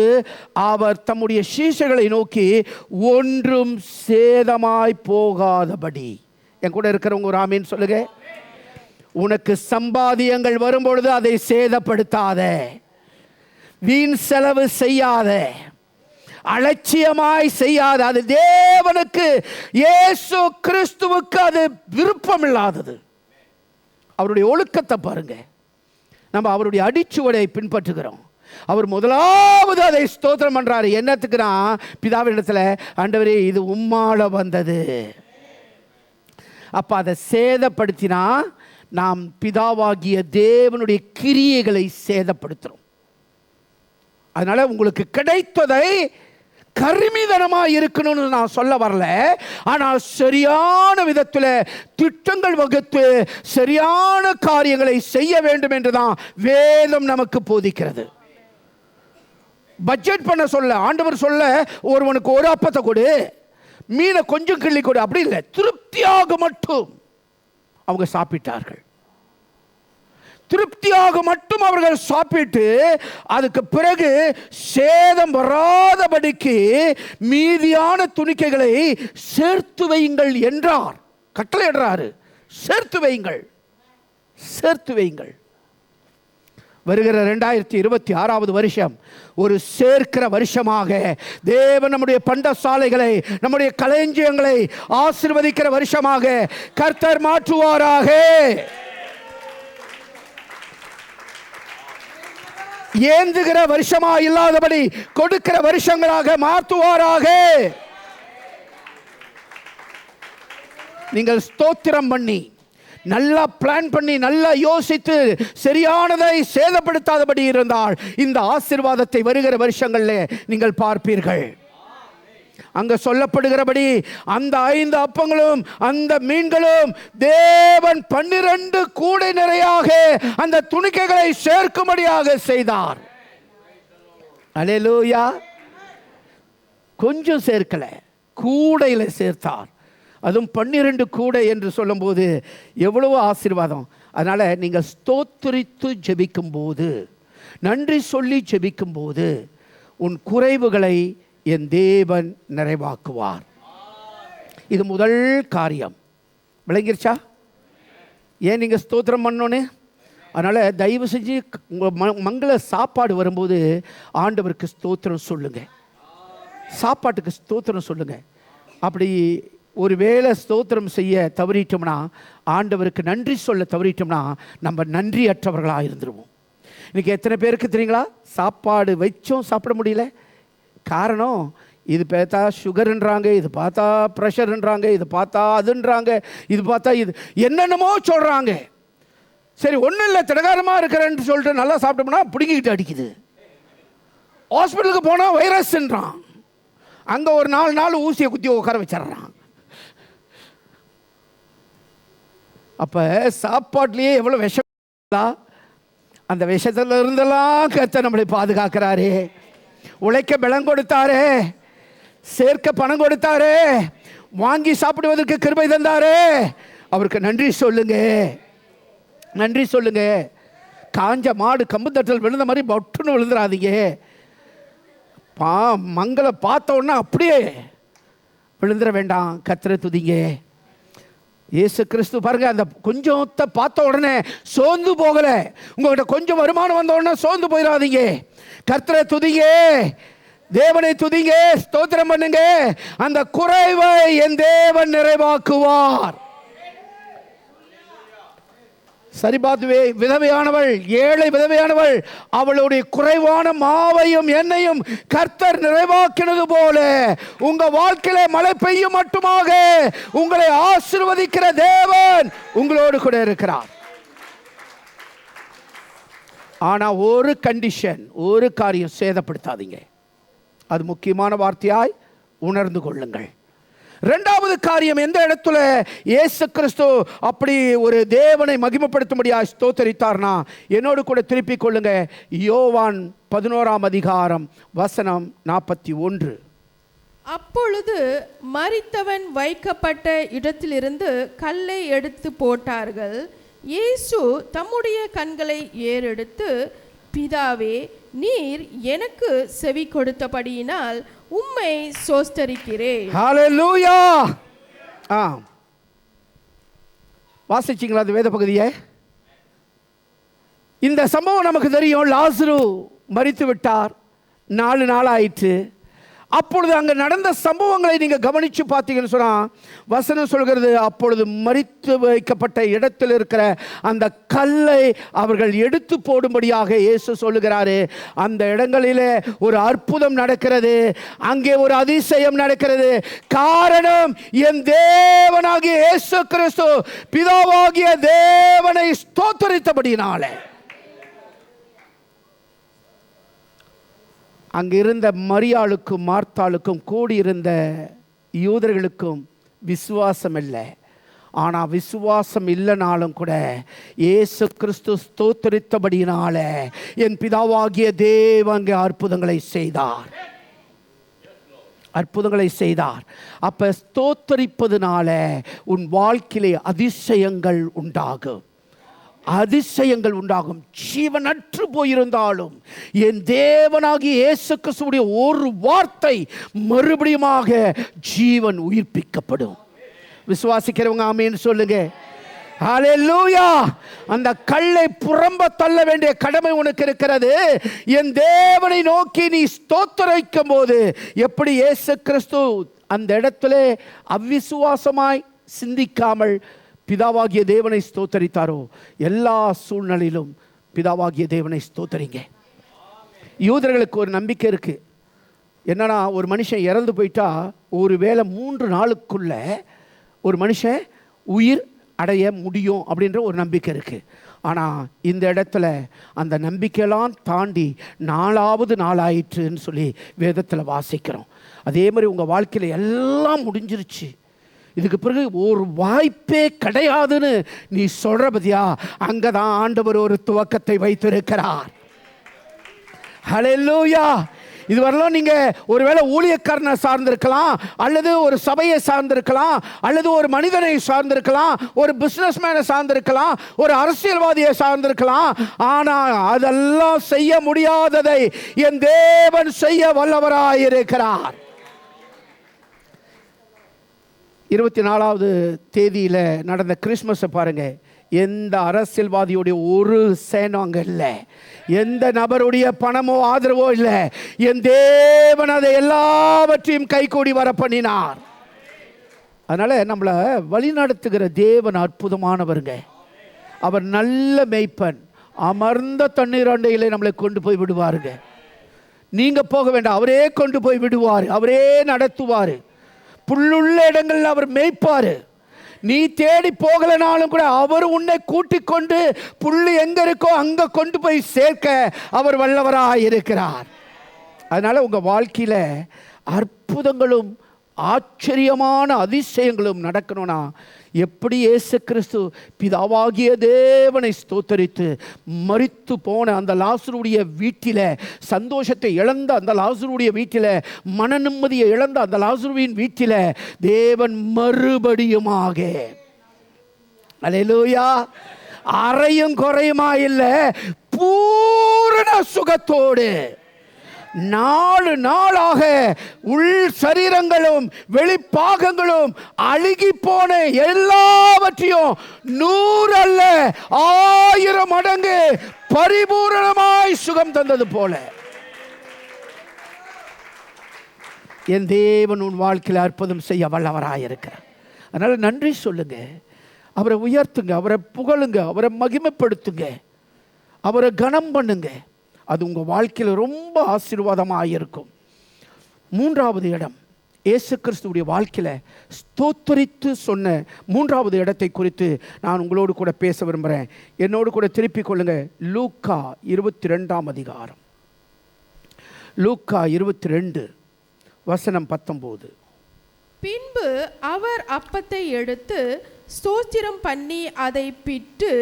Speaker 1: அவர் தம்முடைய சீஷர்களை நோக்கி ஒன்றும் சேதமாய் போகாதபடி, என் கூட இருக்கிறவங்க ஒரு ஆமீன் சொல்லுங்க. உனக்கு சம்பாதியங்கள் வரும்பொழுது அதை சேதப்படுத்தாத, வீண் செலவு செய்யாத, அலட்சியமாய் செய்யாத. அது தேவனுக்கு, இயேசு கிறிஸ்துவுக்கு அது விருப்பமில்லாதது. அவருடைய ஒழுக்கத்தை பாருங்க. நம்ம அவருடைய அடிச்சுவடை பின்பற்றுகிறோம். அவர் முதலாவது அதை ஸ்தோத்திரம் பண்றாரு. என்னத்துக்குன்னா, பிதாவினிடத்தில் ஆண்டவரே இது உம்மால வந்தது. அப்ப அதை சேதப்படுத்தினா நாம் பிதாவாகிய தேவனுடைய கிரியைகளை சேதப்படுத்துறோம். அதனால உங்களுக்கு கிடைத்ததை கருமிதனமாக இருக்கணும்னு நான் சொல்ல வரல. ஆனால் சரியான விதத்தில் திட்டங்கள் வகுத்து சரியான காரியங்களை செய்ய வேண்டும் என்றுதான் வேதம் நமக்கு போதிக்கிறது. பட்ஜெட் பண்ண சொல்ல ஆண்டவர் சொல்ல, ஒருவனுக்கு ஒரு அப்பத்தை கொடு, மீனை கொஞ்சம் கிள்ளி கொடு, அப்படி இல்லை. திருப்தியாக மட்டும் அவங்க சாப்பிட்டார்கள். திருப்தியாக மட்டும் அவர்கள் சாப்பிட்டு அதுக்கு பிறகு சேதம் வராதபடிக்கு மீதியான துணிக்கைகளை சேர்த்து வையுங்கள் என்றார். கட்டளையிடுறாரு, சேர்த்து வையுங்கள், சேர்த்து வையுங்கள். வருகிற 2026 வருஷம் ஒரு சேர்க்கிற வருஷமாக தேவன் நம்முடைய பண்டசாலைகளை, நம்முடைய களஞ்சியங்களை ஆசீர்வதிக்கிற வருஷமாக கர்த்தர் மாற்றுவாராக. ஏந்துகிற வருஷமா இல்லாதபடி கொடுக்கிற வருஷங்களாக மாற்றுவாராக. நீங்கள் ஸ்தோத்திரம் பண்ணி, நல்லா பிளான் பண்ணி, நல்லா யோசித்து சரியானதை சேதப்படுத்தாதபடி இருந்தால் இந்த ஆசீர்வாதத்தை வருகிற வருஷங்களில் நீங்கள் பார்ப்பீர்கள். அங்க சொல்லப்படுகிறபடி அந்த 5 அப்பங்களும் அந்த மீன்களும் தேவன் 12 கூடை நிறையாக அந்த துணிக்கைகளை சேர்க்கும்படியாக செய்தார். அல்லேலூயா. கொஞ்சம் சேர்க்கல, கூடையில சேர்த்தார். அதுவும் 12 கூடை என்று சொல்லும்போது எவ்வளவு ஆசீர்வாதம். அதனால நீங்கள் ஸ்தோத்திரித்து ஜெபிக்கும் போது, நன்றி சொல்லி ஜெபிக்கும் போது உன் குறைவுகளை என் தேவன் நிறைவாக்குவார். இது முதல் காரியம். விளங்கிருச்சா? ஏன் நீங்கள் ஸ்தோத்திரம் பண்ணோன்னு? அதனால் தயவு செஞ்சு உங்கள் மங்கள சாப்பாடு வரும்போது ஆண்டவருக்கு ஸ்தோத்திரம் சொல்லுங்கள், சாப்பாட்டுக்கு ஸ்தோத்திரம் சொல்லுங்கள். அப்படி ஒரு வேளை ஸ்தோத்திரம் செய்ய தவறிட்டோம்னா, ஆண்டவருக்கு நன்றி சொல்ல தவறிட்டோம்னா நம்ம நன்றியற்றவர்களாக இருந்துருவோம். இன்றைக்கி எத்தனை பேருக்கு தெரியுங்களா சாப்பாடு வச்சும் சாப்பிட முடியல? காரணம், இது பார்த்தா சுகருன்றாங்க, இது பார்த்தா ப்ரெஷருன்றாங்க, இது பார்த்தா அதுன்றாங்க, இது பார்த்தா இது என்னென்னமோ சொல்கிறாங்க. சரி ஒன்றும் இல்லை, திடகாரமாக இருக்கிறேன்னு சொல்லிட்டு நல்லா சாப்பிட்டோம்னா பிடிங்கிக்கிட்டு அடிக்குது. ஹாஸ்பிட்டலுக்கு போனால் வைரஸ்ன்றான், அங்கே ஒரு 4 நாள் ஊசியை குத்தி உட்கார வச்சிட்றான். அப்போ சாப்பாட்லேயே எவ்வளோ விஷம், அந்த விஷத்துல இருந்தெல்லாம் கர்த்தர் நம்மளை பாதுகாக்கிறாரே. உழைக்க பலம் கொடுத்தாரே, சேர்க்க பணம் கொடுத்தாரே, வாங்கி சாப்பிடுவதற்கு கிருபை தந்தாரே, அவருக்கு நன்றி சொல்லுங்க, நன்றி சொல்லுங்க. காஞ்ச மாடு கம்பு தட்டல் விழுந்த மாதிரி பட்டுன்னு விழுந்துடாதீங்க. மங்களை பார்த்த உடனே அப்படியே விழுந்துட வேண்டாம், கர்த்தரை துதிங்க. இயேசு கிறிஸ்து பாருங்க, அந்த கொஞ்சத்தை பார்த்த உடனே சோர்ந்து போகல. உங்ககிட்ட கொஞ்சம் வருமானம் வந்த உடனே சோர்ந்து போயிடாதீங்க. கர்த்தரை துதிங்க, தேவனை துதிங்க, ஸ்தோத்திரம் பண்ணுங்க. அந்த குறைவை என் தேவன் நிறைவாக்குவார். சரிபாத்துவே விதவையானவள், ஏழை விதவையானவள், அவளுடைய குறைவான மாவையும் எண்ணெயும் கர்த்தர் நிறைவாக்கினது போல உங்க வாழ்க்கையில மழை பெய்யும் மட்டுமாக உங்களை ஆசீர்வதிக்கிற தேவன் உங்களோடு கூட இருக்கிறார். ஆனா ஒரு கண்டிஷன், ஒரு காரியம், சேதப்படுத்தாதீங்க. அது முக்கியமான வார்த்தையாய் உணர்ந்து கொள்ளுங்கள். இரண்டாவது காரியம், எந்த இடத்துல இயேசு கிறிஸ்து அப்படி ஒரு தேவனை மகிமைப்படுத்தும்படியாக ஸ்தோத்தரித்தார்னா, என்னோடு கூட திருப்பிக் கொள்ளுங்க. யோவான் 11ஆம் அதிகாரம் வசனம் 41.
Speaker 2: அப்பொழுது மரித்தவன் வைக்கப்பட்ட இடத்திலிருந்து கல்லை எடுத்து போட்டார்கள். இயேசு தம்முடைய கண்களை ஏறெடுத்து, பிதாவே, நீர் எனக்கு செவி கொடுத்தபடியினால் உம்மை ஸ்தோத்திரிக்கிறேன்.
Speaker 1: ஹல்லேலூயா. வாசிச்சீங்களா அந்த வேத பகுதியை? இந்த சம்பவம் நமக்கு தெரியும். லாசரு மரித்து விட்டார், 4 நாள் ஆயிற்று. அப்பொழுது அங்கே நடந்த சம்பவங்களை நீங்கள் கவனித்து பார்த்தீங்கன்னு சொன்னால், வசனம் சொல்கிறது, அப்பொழுது மரித்து வைக்கப்பட்ட இடத்தில் இருக்கிற அந்த கல்லை அவர்கள் எடுத்து போடும்படியாக இயேசு சொல்லுகிறாரு. அந்த இடங்களிலே ஒரு அற்புதம் நடக்கிறது, அங்கே ஒரு அதிசயம் நடக்கிறது. காரணம், என் தேவனாகிய இயேசு கிறிஸ்து பிதாவாகிய தேவனை ஸ்தோத்திரித்தபடியினாலே. அங்கிருந்த மரியாளுக்கும் மார்த்தாளுக்கும் கூடியிருந்த யூதர்களுக்கும் விசுவாசம் இல்லை. ஆனால் விசுவாசம் இல்லைனாலும் கூட இயேசு கிறிஸ்து ஸ்தோத்திரித்தபடியினால என் பிதாவாகிய தேவன் அங்கே அற்புதங்களை செய்தார், அற்புதங்களை செய்தார். அப்ப ஸ்தோத்திரிப்பதனால உன் வாழ்க்கையிலே அதிசயங்கள் உண்டாகும், அதிசயங்கள் உண்டாகும். ஜீவனற்று போயிருந்தாலும் என் தேவனாகிய இயேசு கிறிஸ்துவுடைய ஒரு வார்த்தை மறுபடியுமாக ஜீவன் உயிர்ப்பிக்கப்படும். விசுவாசிக்கிறவங்க ஆமென் சொல்லுங்க. ஹல்லேலூயா. அந்த கல்லை புறம்ப தள்ள வேண்டிய கடமை உனக்கு இருக்கிறது. என் தேவனை நோக்கி நீ ஸ்தோத்திரிக்கும் போது எப்படி இயேசு கிறிஸ்து அந்த இடத்துல அவ்விசுவாசமாய் சிந்திக்காமல் பிதாவாகிய தேவனை ஸ்தோத்தரித்தாரோ, எல்லா சூழ்நிலையிலும் பிதாவாகிய தேவனை ஸ்தோத்தரிங்க. யூதர்களுக்கு ஒரு நம்பிக்கை இருக்கு. என்னன்னா, ஒரு மனுஷன் இறந்து போயிட்டா ஒருவேளை 3 நாளுக்குள்ள ஒரு மனுஷன் உயிர் அடைய முடியும் அப்படின்ற ஒரு நம்பிக்கை இருக்கு. ஆனால் இந்த இடத்துல அந்த நம்பிக்கையெல்லாம் தாண்டி 4வது நாள் ஆயிற்றுன்னு சொல்லி வேதத்தில் வாசிக்கிறோம். அதே மாதிரி உங்கள் வாழ்க்கையில் எல்லாம் முடிஞ்சிருச்சு, இதுக்கு பிறகு ஒரு வாய்ப்பே கிடையாதுன்னு நீ சொல்ற பத்தியா, அங்கதான் ஆண்டவர் ஒரு துவக்கத்தை வைத்திருக்கிறார். ஹல்லேலூயா. இதுவரையிலும் நீங்க ஒருவேளை ஊழியக்காரனை சார்ந்திருக்கலாம், அல்லது ஒரு சபையை சார்ந்திருக்கலாம், அல்லது ஒரு மனிதனை சார்ந்திருக்கலாம், ஒரு பிசினஸ் மேனை சார்ந்திருக்கலாம், ஒரு அரசியல்வாதியை சார்ந்திருக்கலாம். ஆனால் அதெல்லாம் செய்ய முடியாததை என் தேவன் செய்ய வல்லவராயிருக்கிறார். 24வது தேதியில் நடந்த கிறிஸ்மஸை பாருங்க. எந்த அரசியல்வாதியுடைய ஒரு சேனம் அங்கே இல்லை, எந்த நபருடைய பணமோ ஆதரவோ இல்லை. என் தேவன் அதை எல்லாவற்றையும் கைகூடி வர பண்ணினார். அதனால நம்மளை வழிநடத்துகிற தேவன் அற்புதமானவருங்க. அவர் நல்ல மேய்ப்பன். அமர்ந்த தண்ணீர் அண்டையிலே நம்மளை கொண்டு போய் விடுவாருங்க. நீங்க போக வேண்டாம், அவரே கொண்டு போய் விடுவார், அவரே நடத்துவார். புல்லுள்ள இடங்கள்ல அவர் மேய்ப்பாரு. நீ தேடி போகலனாலும் கூட அவர் உன்னை கூட்டிக் கொண்டு புல்லு எங்க இருக்கோ அங்க கொண்டு போய் சேர்க்க அவர் வல்லவராக இருக்கிறார். அதனால உங்க வாழ்க்கையில அற்புதங்களும் ஆச்சரியமான அதிசயங்களும் நடக்கணும்னா எப்படி இயேசு கிறிஸ்து பிதாவாகிய தேவனை ஸ்தோத்தரித்து மரித்து போன அந்த லாசருடைய வீட்டில், சந்தோஷத்தை இழந்த அந்த லாசருடைய வீட்டில், மன நிம்மதியை இழந்த அந்த லாசருவின் வீட்டில் தேவன் மறுபடியுமாக, அல்லேலூயா, அறையும் குறையுமா இல்லை, பூரண சுகத்தோடு 4 நாளாக உள் சரீரங்களும் வெளிப்பாகங்களும் அழுகி போன எல்லாவற்றையும் 100 அல்ல 1000 மடங்கு பரிபூரணமாய் சுகம் தந்தது போல என் தேவன் உன் வாழ்க்கையில் அற்புதம் செய்ய வல்லவராயிருக்கிறார். அதனால நன்றி சொல்லுங்க, அவரை உயர்த்துங்க, அவரை புகழுங்க, அவரை மகிமைப்படுத்துங்க, அவரை கனம் பண்ணுங்க. அது உங்கள் வாழ்க்கையில் ரொம்ப ஆசீர்வாதமாக இருக்கும். 3வது இடம், இயேசு கிறிஸ்துவுடைய வாழ்க்கையில் ஸ்தோத்தரித்து சொன்ன 3வது இடத்தை குறித்து நான் உங்களோடு கூட பேச விரும்புகிறேன். என்னோடு கூட திருப்பிக் கொள்ளுங்க. லூக்கா 22ஆம் அதிகாரம், லூக்கா 22 வசனம் 19.
Speaker 2: பின்பு அவர் அப்பத்தை எடுத்து ஸ்தோத்திரம் பண்ணி அதை பிட்டு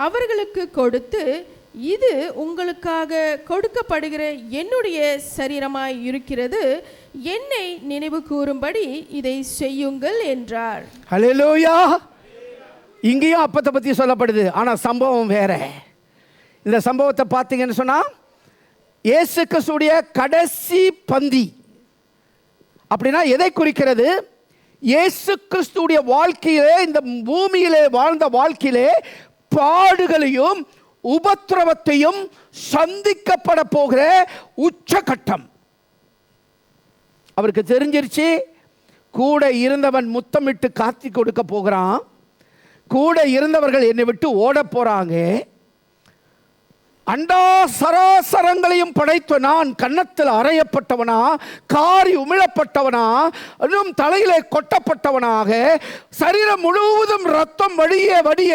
Speaker 2: அவர்களுக்கு கொடுத்து, இது உங்களுக்காக கொடுக்கப்படுகிற என்னுடைய சரீரமாய் இருக்கிறது, என்னை நினைவு கூறும்படி இதை செய்யுங்கள் என்றார்.
Speaker 1: ஹல்லேலூயா. இங்கேயும் அப்பத்தை பற்றி சொல்லப்படுது, ஆனால் சம்பவம் வேற. இந்த சம்பவத்தை பார்த்தீங்கன்னு சொன்னால் இயேசு கிறிஸ்துவுடைய கடைசி பந்தி. அப்படின்னா எதை குறிக்கிறது? இயேசு கிறிஸ்துவுடைய வாழ்க்கையிலே, இந்த பூமியிலே வாழ்ந்த வாழ்க்கையிலே பாடுகளையும் உபத்திரவத்தையும் சந்திக்கப்பட போகிற உச்சகட்டம் அவருக்கு தெரிஞ்சிருச்சு. கூட இருந்தவன் முத்தமிட்டு காத்தி கொடுக்க போகிறான், கூட இருந்தவர்கள் என்னை விட்டு ஓட போறாங்க, அண்டா சராசரங்களையும் படைத்த நான் கன்னத்தில் அறையப்பட்டவனா, காரி உமிழப்பட்டவனா, இன்னும் தலையிலே கொட்டப்பட்டவனாக, சரீரம் முழுவதும் ரத்தம் வடிய வடிய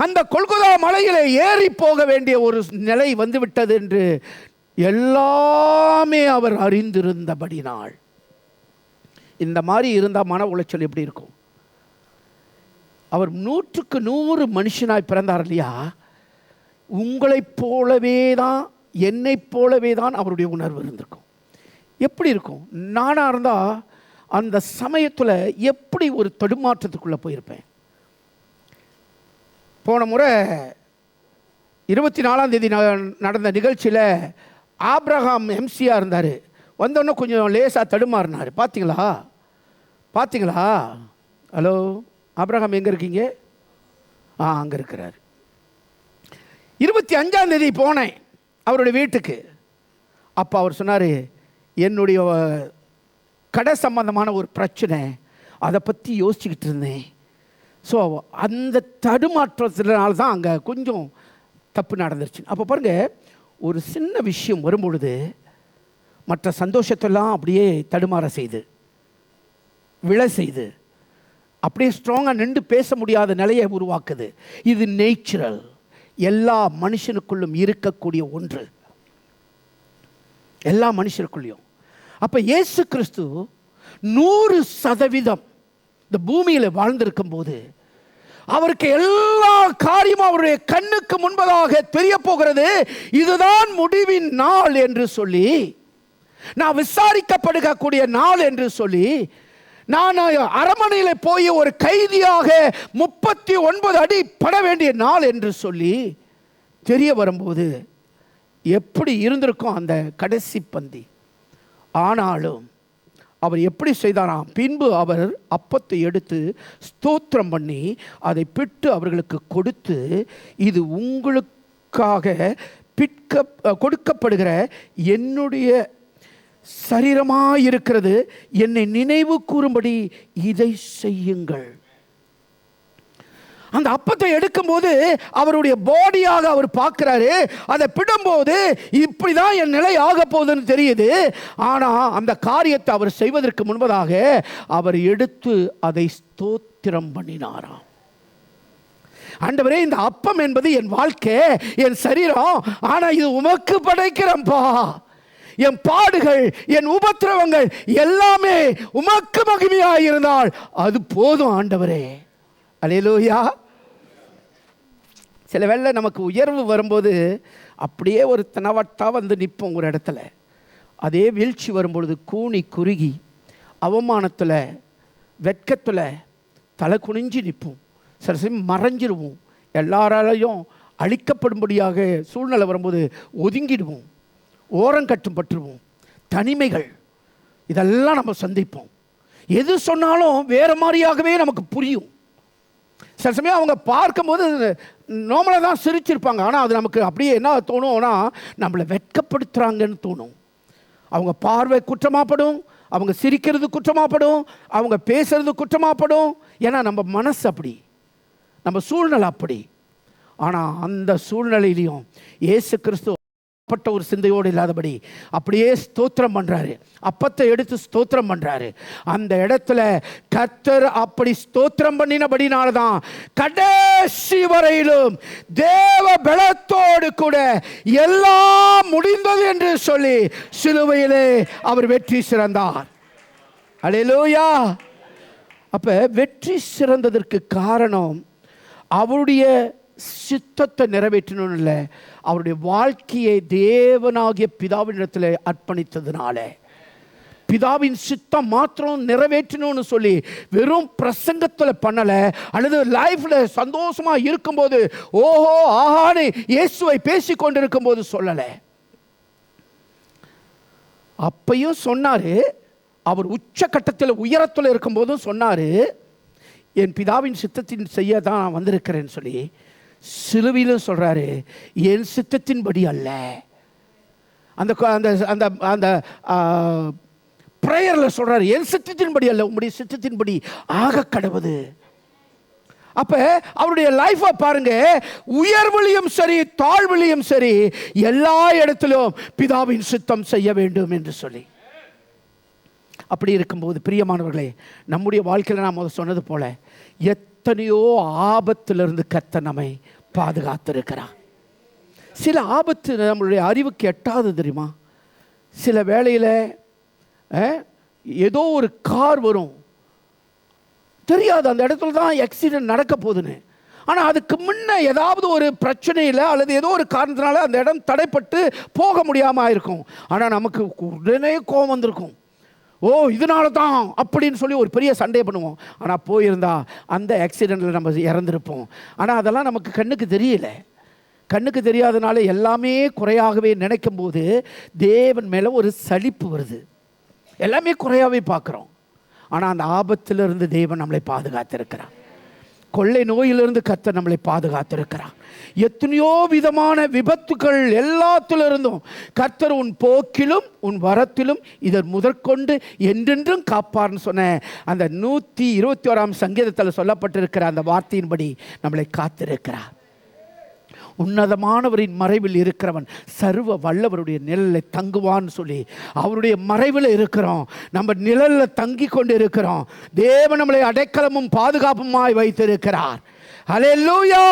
Speaker 1: அந்த கொல்கொதா மலையிலே ஏறி போக வேண்டிய ஒரு நிலை வந்துவிட்டது என்று எல்லாமே அவர் அறிந்திருந்தபடினாள். இந்த மாதிரி இருந்தால் மன உளைச்சல் எப்படி இருக்கும்? அவர் 100க்கு 100 மனுஷனாய் பிறந்தார் இல்லையா? உங்களைப் போலவே தான், என்னைப் போலவே தான் அவருடைய உணர்வு இருந்திருக்கும். எப்படி இருக்கும்? நானாக இருந்தால் அந்த சமயத்தில் எப்படி ஒரு தடுமாற்றத்துக்குள்ளே போயிருப்பேன். போன முறை 24ஆம் தேதி நடந்த நிகழ்ச்சியில் ஆப்ரஹாம் எம்சியாக இருந்தார். வந்தோடனே கொஞ்சம் லேசாக தடுமாறினார். பார்த்தீங்களா? ஹலோ, ஆப்ரஹாம் எங்கே இருக்கீங்க? அங்கே இருக்கிறார். 25ஆம் தேதி போனேன் அவருடைய வீட்டுக்கு. அப்போ அவர் சொன்னார், என்னுடைய கடை சம்பந்தமான ஒரு பிரச்சனை, அதை பற்றி யோசிச்சுக்கிட்டு இருந்தேன். ஸோ அந்த தடுமாற்றத்தினால தான் அங்கே கொஞ்சம் தப்பு நடந்துருச்சு. அப்போ பாருங்கள், ஒரு சின்ன விஷயம் வரும்பொழுது மற்ற சந்தோஷத்தெல்லாம் அப்படியே தடுமாற செய்து, விழ செய்து, அப்படியே ஸ்ட்ராங்காக நின்று பேச முடியாத நிலையை உருவாக்குது. இது நேச்சுரல், எல்லா மனுஷனுக்குள்ளும் இருக்கக்கூடிய ஒன்று, எல்லா மனுஷனுக்குள்ளையும். அப்போ இயேசு கிறிஸ்து 100% இந்த பூமியில் வாழ்ந்திருக்கும் போது அவருக்கு எல்லா காரியமும் அவருடைய கண்ணுக்கு முன்பதாக தெரிய போகிறது. இதுதான் முடிவின் நாள் என்று சொல்லி, நான் விசாரிக்கப்படுகக்கூடிய நாள் என்று சொல்லி, நான் அரண்மனையில் போய் ஒரு கைதியாக 39 அடி பட வேண்டிய நாள் என்று சொல்லி தெரிய வரும்போது எப்படி இருந்திருக்கும் அந்த கடைசி பந்தி. ஆனாலும் அவர் எப்படி செய்தாராம்? பின்பு அவர் அப்பத்தை எடுத்து ஸ்தோத்திரம் பண்ணி அதை பிட்டு அவர்களுக்கு கொடுத்து, இது உங்களுக்காக கொடுக்கப்படுகிற என்னுடைய சரீரமாயிருக்கிறது, என்னை நினைவு கூறும்படி இதை செய்யுங்கள். அந்த அப்பத்தை எடுக்கும்போது அவருடைய பாடியாக அவர் பார்க்கிறாரு. அதை பிடும்போது இப்படிதான் என் நிலை ஆக போகுதுன்னு தெரியுது. ஆனால் அந்த காரியத்தை அவர் செய்வதற்கு முன்பதாக அவர் எடுத்து அதை ஸ்தோத்திரம் பண்ணினாராம். ஆண்டவரே, இந்த அப்பம் என்பது என் வாழ்க்கை, என் சரீரம், ஆனால் இது உமக்கு படைக்கிறேன்ப்பா. என் பாடுகள், என் உபத்திரவங்கள் எல்லாமே உமக்கு மகிமையாக இருந்தால் அது போதும் ஆண்டவரே. அல்லேலூயா. சில வேளை நமக்கு உயர்வு வரும்போது அப்படியே ஒரு தினவட்டா வந்து நிற்போம் ஒரு இடத்துல. அதே வீழ்ச்சி வரும்பொழுது கூனி குறுகி அவமானத்தில், வெட்கத்தில் தலை குனிஞ்சு நிற்போம். சில சமயம் மறைஞ்சிடுவோம். எல்லாராலையும் அழிக்கப்படும்படியாக சூழ்நிலை வரும்போது ஒதுங்கிடுவோம், ஓரங்கட்டும் பற்றுவோம். தனிமைகள் இதெல்லாம் நம்ம சந்திப்போம். எது சொன்னாலும் வேறு மாதிரியாகவே நமக்கு புரியும். சில சமயம் அவங்க பார்க்கும்போது நார்மலாக தான் சிரிச்சிருப்பாங்க, ஆனால் அது நமக்கு அப்படியே என்ன தோணும்னா நம்மளை வெட்கப்படுத்துகிறாங்கன்னு தோணும். அவங்க பார்வை குற்றமாப்படும், அவங்க சிரிக்கிறது குற்றமாப்படும், அவங்க பேசுறது குற்றமாப்படும். ஏன்னா நம்ம மனசு அப்படி, நம்ம சூழ்நிலை அப்படி. ஆனால் அந்த சூழ்நிலையிலையும் இயேசு கிறிஸ்து பட்ட ஒரு சிந்தையோடு இல்லாதபடி அப்படியே ஸ்தோத்திரம் பண்றாரு. அப்பத்தை எடுத்து ஸ்தோத்திரம் பண்றாரு. அந்த இடத்துல கர்த்தர் அப்படி ஸ்தோத்திரம் பண்ணினபடினால்தான் கடைசி வரையிலும் தேவ பலத்தோடு கூட எல்லாம் முடிந்தது என்று சொல்லி சிலுவையிலே அவர் வெற்றி சிறந்தார். அல்லேலூயா. அப்ப வெற்றி சிறந்ததற்கு காரணம் அவருடைய சித்தத்தை நிறைவேற்றணும் இல்லை, அவருடைய வாழ்க்கையை தேவனாகிய பிதாவினிடத்தில் அர்ப்பணித்ததுனால. பிதாவின் சித்தம் மாத்திரம் நிறைவேற்றணும்னு சொல்லி வெறும் பிரசங்கத்தில் பண்ணலை, அல்லது லைஃப்பில் சந்தோஷமாக இருக்கும்போது ஓஹோ ஆஹான்னு இயேசுவை பேசி கொண்டிருக்கும் போது சொல்லலை. அப்பையும் சொன்னார். அவர் உச்சக்கட்டத்தில் உயரத்தில் இருக்கும்போதும் சொன்னார், என் பிதாவின் சித்தத்தின் செய்ய தான் நான் வந்திருக்கிறேன்னு சொல்லி. சிலுவையிலும் சொல்றாரு, என் சித்தத்தின்படி அல்ல. அந்த அந்த அந்த பிரேயர்ல சொல்றாரு, என் சித்தத்தின்படி அல்ல, உங்களுடைய சித்தத்தின்படி ஆக கடவுது. அப்ப அவருடைய லைஃபை பாருங்க, உயர்விலையும் சரி தாழ்விலையும் சரி எல்லா இடத்திலும் பிதாவின் சித்தம் செய்ய வேண்டும் என்று சொல்லி. அப்படி இருக்கும்போது பிரியமானவர்களே, நம்முடைய வாழ்க்கையில் நாம் சொன்னது போல எத்தனையோ ஆபத்திலிருந்து கர்த்தர் நம்மை பாதுகாத்திருக்கிறார். சில ஆபத்து நம்மளுடைய அறிவுக்கு எட்டாது தெரியுமா? சில வேளையில் ஏதோ ஒரு கார் வரும், தெரியாது அந்த இடத்துல தான் ஆக்சிடென்ட் நடக்க போகுதுன்னு. ஆனால் அதுக்கு முன்ன ஏதாவது ஒரு பிரச்சனையில் அல்லது ஏதோ ஒரு காரணத்தினால அந்த இடம் தடைப்பட்டு போக முடியாமல் ஆயிருக்கும். ஆனால் நமக்கு உடனே கோபம் வந்திருக்கும், ஓ இதனால தான் அப்படின்னு சொல்லி ஒரு பெரிய சண்டை பண்ணுவோம். ஆனால் போயிருந்தா அந்த ஆக்சிடெண்ட்டில் நம்ம இறந்துருப்போம். ஆனால் அதெல்லாம் நமக்கு கண்ணுக்கு தெரியல. கண்ணுக்கு தெரியாதனால எல்லாமே குறையாகவே நினைக்கும் போது தேவன் மேலே ஒரு சலிப்பு வருது. எல்லாமே குறையாகவே பார்க்குறோம். ஆனால் அந்த ஆபத்திலிருந்து தேவன் நம்மளை பாதுகாத்திருக்கிறார். கொள்ளை நோயிலிருந்து கர்த்தர் நம்மளை பாதுகாத்திருக்கிறார். எத்தனையோ விதமான விபத்துக்கள் எல்லாத்திலிருந்தும் கர்த்தர் உன் போக்கிலும் உன் வரத்திலும் இதன் முதற்கொண்டு என்றென்றும் காப்பார்னு சொன்ன அந்த 121ஆம் சங்கீதத்தில் சொல்லப்பட்டிருக்கிற அந்த வார்த்தையின்படி நம்மளை காத்திருக்கிறார். உன்னதமானவரின் மறைவில் இருக்கிறவன் சர்வ வல்லவருடைய நிழலை தங்குவான்னு சொல்லி அவருடைய மறைவில் இருக்கிறோம். நம்ம நிழலில் தங்கி கொண்டு இருக்கிறோம். தேவன் நம்மளை அடைக்கலமும் பாதுகாப்புமாய் வைத்திருக்கிறார். ஹல்லேலூயா.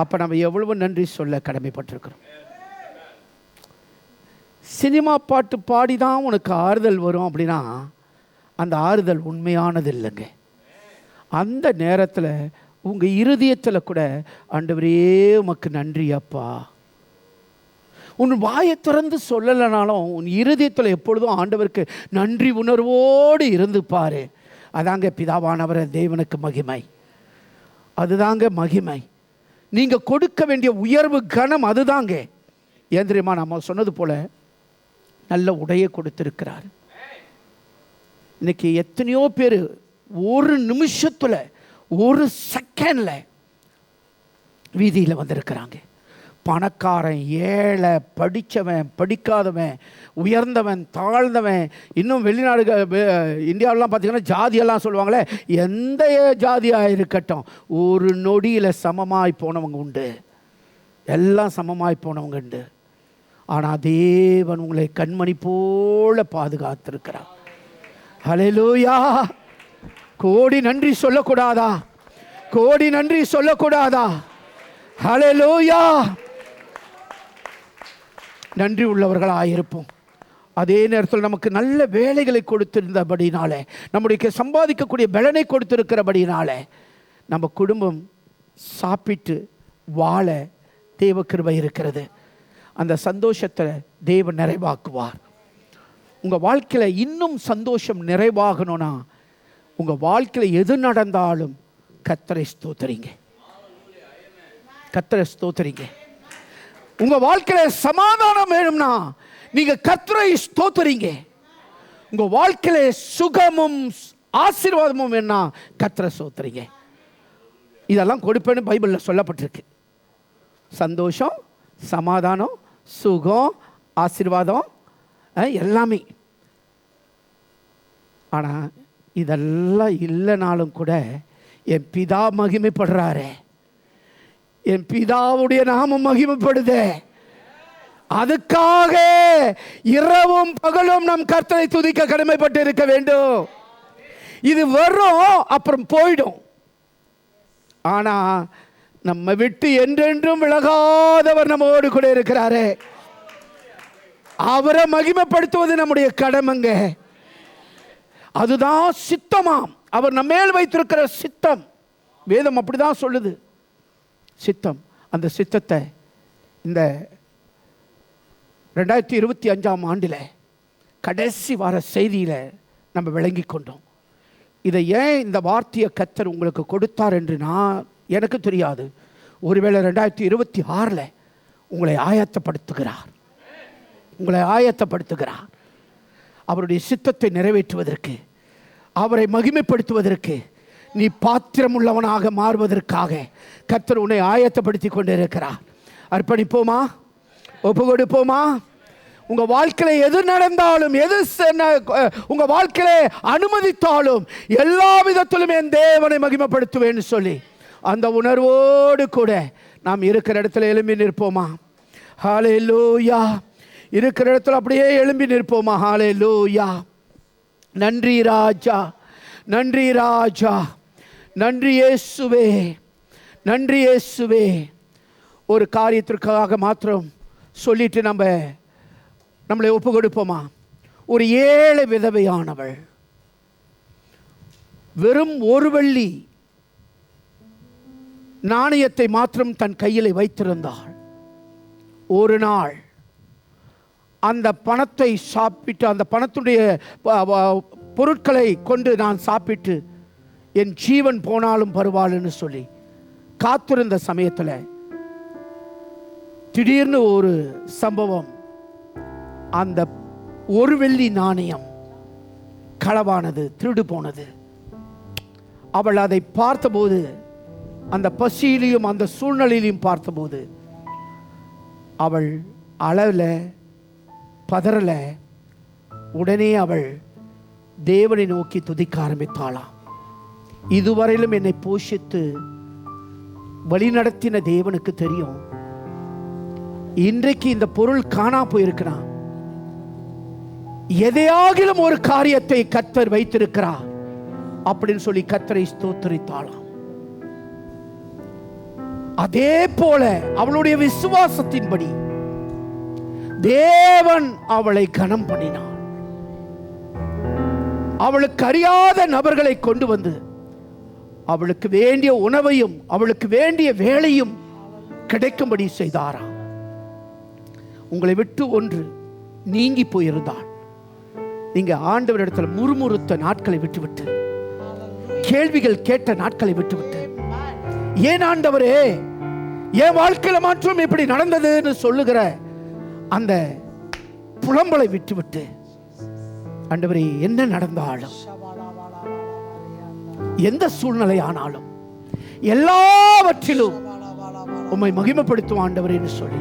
Speaker 1: அப்ப நம்ம எவ்வளவு நன்றி சொல்ல கடமைப்பட்டிருக்கிறோம். சினிமா பாட்டு பாடிதான் உனக்கு ஆறுதல் வரும் அப்படின்னா அந்த ஆறுதல் உண்மையானது இல்லைங்க. அந்த நேரத்தில் உங்கள் இருதயத்தில் கூட ஆண்டவரே உமக்கு நன்றி அப்பா, உன் வாயை திறந்து சொல்லலைனாலும் உன் இருதயத்தில் எப்பொழுதும் ஆண்டவருக்கு நன்றி உணர்வோடு இருந்து பாரு. அதாங்க பிதாவானவர் தேவனுக்கு மகிமை. அதுதாங்க மகிமை. நீங்கள் கொடுக்க வேண்டிய உயர்வு கனம் அதுதாங்க. ஏன் தெரியுமா? நம்ம சொன்னது போல நல்ல உடையை கொடுத்திருக்கிறார். இன்னைக்கு எத்தனையோ பேர் ஒரு நிமிஷத்துல ஒரு செகண்ட்ல வீதியில் வந்திருக்கிறாங்க. பணக்காரன், ஏழை, படித்தவன், படிக்காதவன், உயர்ந்தவன், தாழ்ந்தவன், இன்னும் வெளிநாடுகள் இந்தியாவிலாம் பார்த்திங்கன்னா ஜாதியெல்லாம் சொல்லுவாங்களே, எந்த ஜாதியாக இருக்கட்டும் ஒரு நொடியில் சமமாய் போனவங்க உண்டு, எல்லாம் சமமாய் போனவங்க உண்டு. ஆனால் தேவன் உங்களை கண்மணி போல பாதுகாத்திருக்கிறார். ஹல்லேலூயா. கோடி நன்றி சொல்லக்கூடாதா? கோடி நன்றி சொல்லக்கூடாதா? ஹல்லேலூயா. நன்றி உள்ளவர்களாயிருப்போம். அதே நேரத்தில் நமக்கு நல்ல வேலைகளை கொடுத்திருந்தபடினாலே, நம்முடைய சம்பாதிக்கக்கூடிய பலனை கொடுத்திருக்கிறபடினாலே நம்ம குடும்பம் சாப்பிட்டு வாழ தேவ கிருபை இருக்கிறது. அந்த சந்தோஷத்தை தேவன் நிறைவாக்குவார். உங்கள் வாழ்க்கையில் இன்னும் சந்தோஷம் நிறைவாகணும்னா உங்கள் வாழ்க்கையில் எது நடந்தாலும் கர்த்தரை ஸ்தோத்திரிங்க, கர்த்தரை ஸ்தோத்திரிங்க. உங்க வாழ்க்கையில சமாதானம் வேணும்னா நீங்க கர்த்தரை ஸ்தோத்திரிங்க. உங்க வாழ்க்கையில சுகமும் ஆசீர்வாதமும் வேணும்னா கர்த்தரை ஸ்தோத்திரிங்க. இதெல்லாம் கொடுப்பேன்னு பைபிளில் சொல்லப்பட்டிருக்கு. சந்தோஷம், சமாதானம், சுகம், ஆசீர்வாதம் எல்லாமே. ஆனால் இதெல்லாம் இல்லைனாலும் கூட என் பிதா மகிமைப்படுறாரு, என் பிதாவுடைய நாமம் மகிமைப்படுதே, அதுக்காக இரவும் பகலும் நம் கர்த்தரை துதிக்க கடமைப்பட்டு இருக்க வேண்டும். இது வரும், அப்புறம் போயிடும். ஆனா நம்ம விட்டு என்றென்றும் விலகாதவர் நம்மோடு கூட இருக்கிறாரே, அவரை மகிமைப்படுத்துவது நம்முடைய கடமைங்க. அதுதான் சித்தமாம். அவர் நம்ம மேல் வைத்திருக்கிற சித்தம். வேதம் அப்படிதான் சொல்லுது, சித்தம். அந்த சித்தத்தை இந்த 2025ஆம் ஆண்டில் கடைசி வார செய்தியில் நம்ம விளங்கி கொண்டோம். இதை ஏன் இந்த வார்த்தையை கர்த்தர் உங்களுக்கு கொடுத்தார் என்று எனக்கு தெரியாது. ஒருவேளை 2026 உங்களை ஆயத்தப்படுத்துகிறார், உங்களை ஆயத்தப்படுத்துகிறார். அவருடைய சித்தத்தை நிறைவேற்றுவதற்கு, அவரை மகிமைப்படுத்துவதற்கு, நீ பாத்திரம் உள்ளவனாக மாறுவதற்காக கர்த்தர் உன்னை ஆயத்தப்படுத்தி கொண்டிருக்கிறார். அர்ப்பணிப்போமா? ஒப்பு கொடுப்போமா? உங்க வாழ்க்கையில எது நடந்தாலும், எது உங்க வாழ்க்கையில அனுமதித்தாலும் எல்லா விதத்திலும் என் தேவனை மகிமைப்படுத்துவேன்னு சொல்லி அந்த உணர்வோடு கூட நாம் இருக்கிற இடத்துல எழும்பி நிற்போமா? ஹல்லேலூயா. இருக்கிற இடத்துல அப்படியே எழும்பி நிற்போமா? ஹல்லேலூயா. நன்றி ராஜா, நன்றி ராஜா, நன்றி இயேசுவே, நன்றி இயேசுவே. ஒரு காரியத்திற்காக மாத்திரம் சொல்லிட்டு நம்மளை ஒப்பு கொடுப்போமா? ஒரு ஏழை விதவையானவள் வெறும் ஒரு வெள்ளி நாணயத்தை மாத்திரம் தன் கையில் வைத்திருந்தாள். ஒரு நாள் அந்த பணத்தை சாப்பிட்டு, அந்த பணத்துடைய பொருட்களை கொண்டு நான் சாப்பிட்டு என் ஜீவன் போனாலும் பரவாயில்லைன்னு சொல்லி காத்திருந்த சமயத்தில் திடீர்னு ஒரு சம்பவம். அந்த ஒரு வெள்ளி நாணயம் களவானது, திருடு போனது. அவள் அதை பார்த்தபோது, அந்த பசியிலையும் அந்த சூழ்நிலையிலையும் பார்த்தபோது அவள் அழல, பதறல. உடனே அவள் தேவனை நோக்கி துதிக்க ஆரம்பித்தாளாம். இதுவரையிலும் என்னை போஷித்து வழிநடத்தின தேவனுக்கு தெரியும், இன்றைக்கு இந்த பொருள் காணா போயிருக்கிறான், எதையாகிலும் ஒரு காரியத்தை கர்த்தர் வைத்திருக்கிறார் அப்படின்னு சொல்லி கர்த்தரை ஸ்தோத்திரித்தாளாம். அதே போல அவளுடைய விசுவாசத்தின்படி தேவன் அவளை கனம் பண்ணினார். அவளுக்கு அறியாத நபர்களை கொண்டு வந்து அவளுக்கு வேண்டிய உணவையும் அவளுக்கு வேண்டிய வேலையும் கிடைக்கும்படி செய்தாராம். உங்களை விட்டு ஒன்று நீங்கி போயிருந்தால் நீங்க ஆண்டவரிடத்தில் முறுமுறுத்த நாட்களை விட்டுவிட்டு, கேள்விகள் கேட்ட நாட்களை விட்டுவிட்டு, ஏன் ஆண்டவரே என் வாழ்க்கையில மாற்றம் இப்படி நடந்ததுன்னு சொல்லுகிற அந்த புலம்பலை விட்டுவிட்டு ஆண்டவரே, என்ன நடந்தாலும், எந்த சூழ்நிலை ஆனாலும், எல்லாவற்றிலும் உம்மை மகிமைப்படுத்தும் ஆண்டவரேன்னு சொல்லி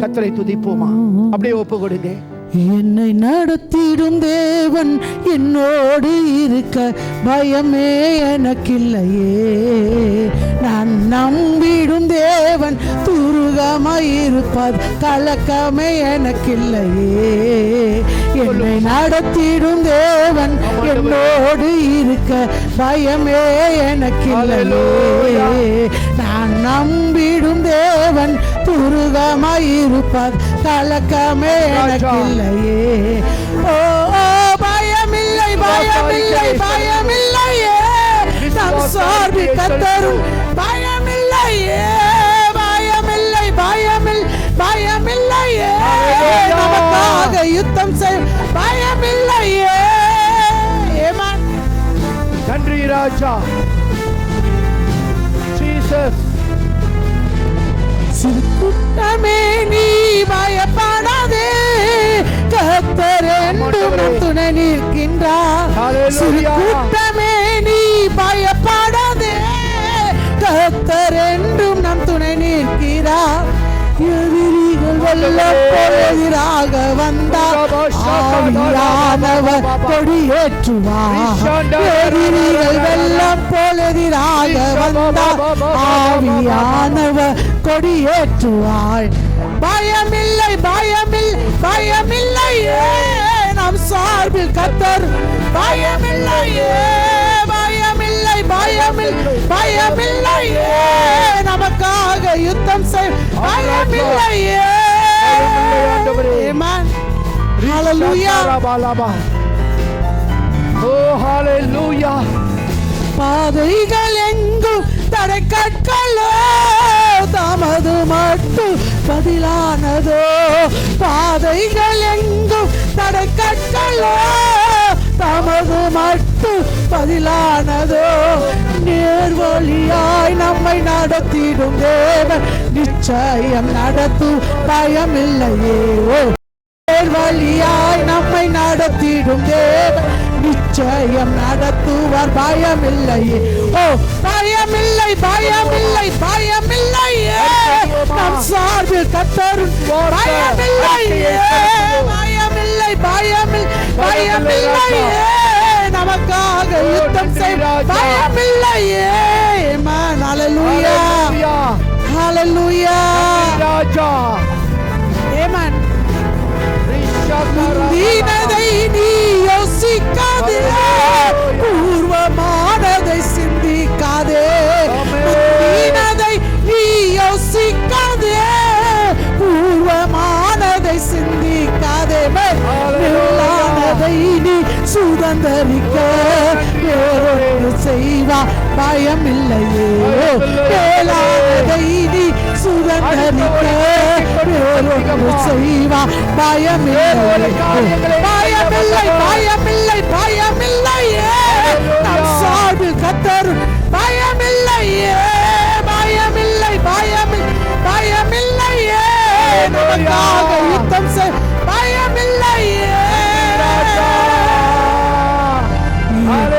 Speaker 1: கர்த்தரை துதிப்போமா? அப்படியே ஒப்பு கொடுங்க.
Speaker 3: என்னை நடத்திடும் தேவன் என்னோடு இருக்க பயமே எனக்கில்லையே. நான் நம்பிடும் தேவன் துருகமாயிருப்பது கலக்கமே எனக்கில்லையே. என்னை நடத்திடும் தேவன் என்னோடு இருக்க பயமே எனக்கில்லையே. நான் நம்பிடும் தேவன் துருகமாயிருப்பது கலக்கமே எனக்கில்லையே. ஓ பயமில்லை, பயமில்லை, பயமில்லையே. நம் சார்பில் கர்த்தரும் பயமில்லையே. பயமில்லை, பயமில்லையே. நமக்காக யுத்தம் செய்யும் பயமில்லையே.
Speaker 1: நன்றி ராஜா. ஜீசஸ்.
Speaker 3: சிறுகுட்டமே நீ பயப்படாதே, கர்த்தர் என்றும் துணை நிற்கின்றார். சிறுகுட்டமே நீ பயப்படாதே, கர்த்தர் என்றும் நம் துணை நிற்கிறார். எதிரிகள் வெள்ளம் போல் எதிராக வந்தார், ஆவியானவர் கொடியேற்றுவார். எதிரிகள் வெள்ளம் போல் எதிராக வந்தார், ஆவியானவர் கொடியேற்றுவார். பயமில்லை, பயமில்லையே. நம் சார்பில் கர்த்தர் பயமில்லையே. பயமில்லை, பயமில்லையே. நமக்காக யுத்தம் செய்யும் பயமில்லையே. ஹalleluya.
Speaker 1: Oh hallelujah.
Speaker 3: பாதைகள் எங்கும் தடை கற்களோ, தமது மட்டும் பதிலானதோ. பாதைகள் எங்கும் தடை கற்களோ, தமது மட்டும் பதிலானதோ. நேர்வழியாய் நம்மை நடத்திடும் தேவன் நிச்சயம் நடத்தும் பயமில்லையே. நேர்வழியாய் நம்மை நடத்திடும் தேவன் நிச்சயம் நடத்துவார் பயமில்லையே. ஓ பயமில்லை, பயமில்லையே. நம் சார்பில் கர்த்தர் பயமில்லையே. பயமில்லையே. நமக்காக யுத்தம் செய்யும் பயமில்லையே. ஹalleluya, ஹalleluya.
Speaker 1: ராஜா.
Speaker 3: ஆமென். தீனதை நீ யோசிக்காதே, பூர்வமானதை சிந்திக்காதே. தீனதை நீ யோசிக்காதே, பூர்வமானதை சிந்திக்காதே. மேலானதை நீ சுதந்தரிக்க வேறொன்று செய்வா பயமில்லையே. மேலானதை நீ சுதந்தரிக்க வேறொன்று செய்வா பயமில்லை. பயமில்லையே. நம் சார்பில் கர்த்தர் பயமில்லையே. பயமில்லையே. நமக்காக யுத்தம் செய் பயமில்லையே.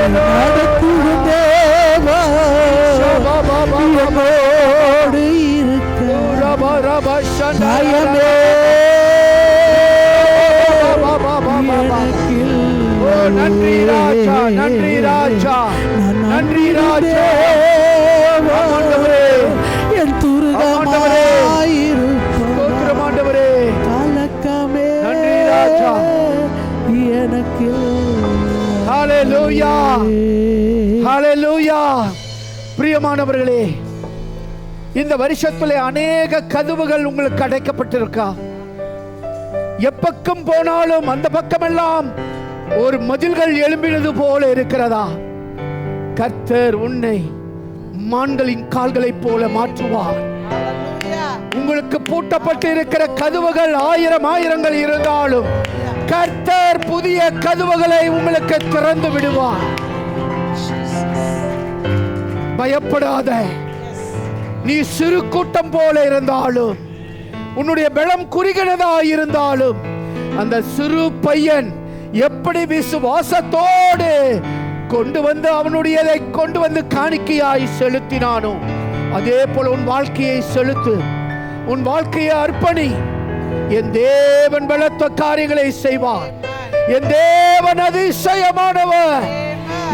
Speaker 3: நடத்திடும் தேவன் என்னோடு இருக்க பயமே
Speaker 1: நன்றி ராஜா, நன்றி ராஜா, நன்றி ராஜா.
Speaker 3: என் துருகமாயிருப்பவரே கலக்கமே
Speaker 1: நன்றி ராஜா.
Speaker 3: எனக்கு
Speaker 1: ஹalleluya, ஹalleluya. பிரியமானவர்களே, இந்த வருஷத்திலே அநேக கதவுகள் உங்களுக்கு அடைக்கப்பட்டிருக்கா? எப்பக்கம் போனாலும் அந்த பக்கமெல்லாம் ஒரு மதில்கள் எழும்பினது போல இருக்கிறதா? கர்த்தர் உன்னை மான்களின் கால்களைப் போல மாற்றுவார். உங்களுக்கு பூட்டப்பட்டு இருக்கிற கதவுகள் ஆயிரங்கள் இருந்தாலும் கர்த்தர் புதிய கதவுகளை உங்களுக்கு திறந்து விடுவார். பயப்படாத. நீ சிறு கூட்டம் போல இருந்தாலும், உன்னுடைய பலம் குறுகினதா இருந்தாலும், அந்த சிறு பையன் எப்படி விசுவாசத்தோடு கொண்டு வந்து அவனுடையதை கொண்டு வந்து காணிக்கையாய் செலுத்தினானோ அதே போல உன் வாழ்க்கையை செலுத்து, உன் வாழ்க்கையை அர்ப்பணி. என் தேவன் பலத்த காரியங்களை செய்வார். என் தேவன் அதிசயமானவர்,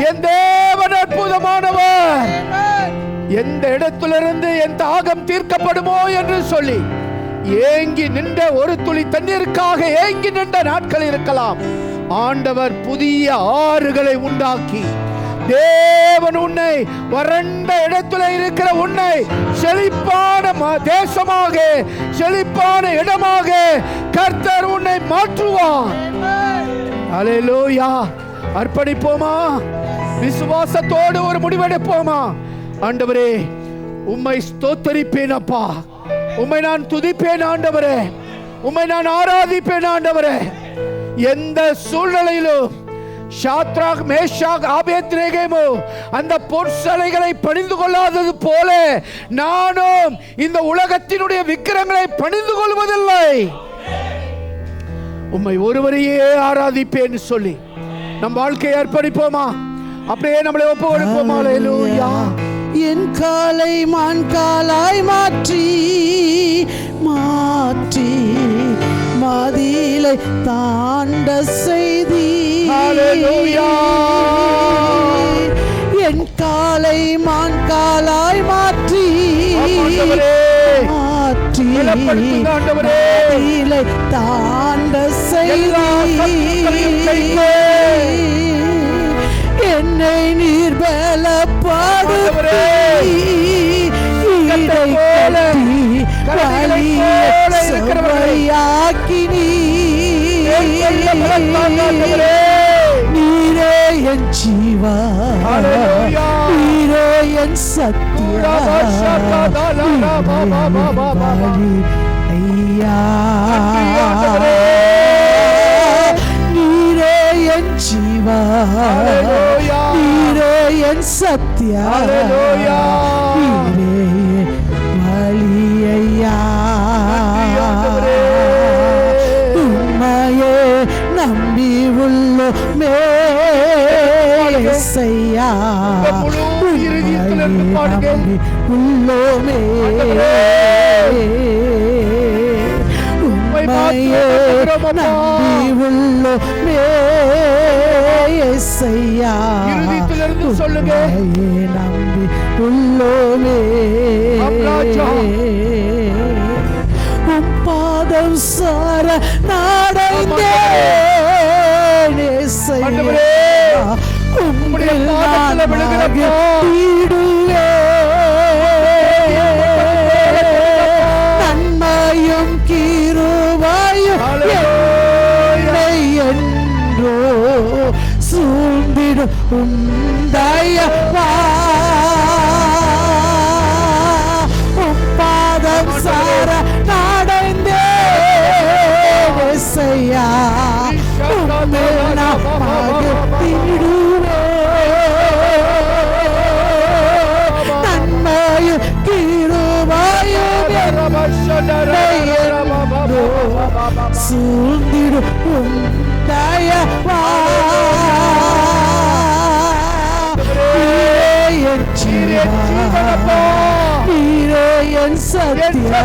Speaker 1: என் தேவன் அற்புதமானவர். எந்த இடத்திலிருந்து என் தாகம் தீர்க்கப்படுமோ என்று சொல்லி ஏங்கி நின்ற ஒரு துளி தண்ணீருக்காக ஏங்கி நின்ற நாட்கள் இருக்கலாம். ஆண்டவர் புதிய ஆறுகளை உண்டாக்கி தேவன் உன்னை வறண்ட இடத்துல இருக்கிற உன்னை செழிப்பான தேசமாக, செழிப்பான இடமாக கர்த்தர் உன்னை மாற்றுவார். அல்லேலூயா. அர்ப்பணிப்போமா? விசுவாசத்தோடு ஒரு முடிவெடுப்போமா? ஆண்டவரே, உம்மை ஸ்தோத்தரிப்பேன் அப்பா, உம்மை நான் துதிப்பேன் ஆண்டவரே, உம்மை நான் ஆராதிப்பேன் ஆண்டவரே. எந்த சூழ்நிலையிலும் ஷாத்ராக், மேஷாக், ஆபேத்நேகோ அந்த பொற்சலைகளை பணிந்து கொள்ளாதது போல நானும் இந்த உலகத்தினுடைய விக்கிரங்களை பணிந்து கொள்வதில்லை. உம்மை ஒருவரையே ஆராதிப்பேன் சொல்லி நம் வாழ்க்கையை அர்ப்பணிப்போமா? அப்படியே நம்மளை ஒப்பு கொடுப்போமா? அல்லேலூயா.
Speaker 3: என் காலை மான் காலாய் மாற்றி மாற்றி மதிலை தாண்ட செய்தி.
Speaker 1: அல்லேலூயா.
Speaker 3: என் காலை மான் காலாய் மாற்றி மாற்றி மதிலை தாண்ட செய்தி. என்னை நீர் பலப்படுத்தி நீரே என் ஜீவா, நீரே என் சத்யா, ஐயா நீரே என் ஜீவா, நீரே என் சத்யா, நீரே வலியா. உம்மையே நம்பி உள்ளோமே யேசையா, நம்பி உள்ளோமே. உம்மையே நம்பி உள்ளோமே யேசையா,
Speaker 1: சொல்லுங்க.
Speaker 3: நம்பி உள்ளோமே. பாதம் சார நாடைந்தேன் யேசையா, உம்மில் நான் மகிழ்ந்திடுவேன். நன்மையும் கிருபையும் என்னை என்றோ சூழ்ந்திடும் உந்தயவா. பாதம் சார நாடைந்தேன் யேசையா, உம்மில் நான் மகிழ்ந்திடுவேன். நன்மையும் கிருபையும் என்னை என்றோ சூழ்ந்திடும் உந்தயவா. என் ஜீவா, நீரே என் சத்யா,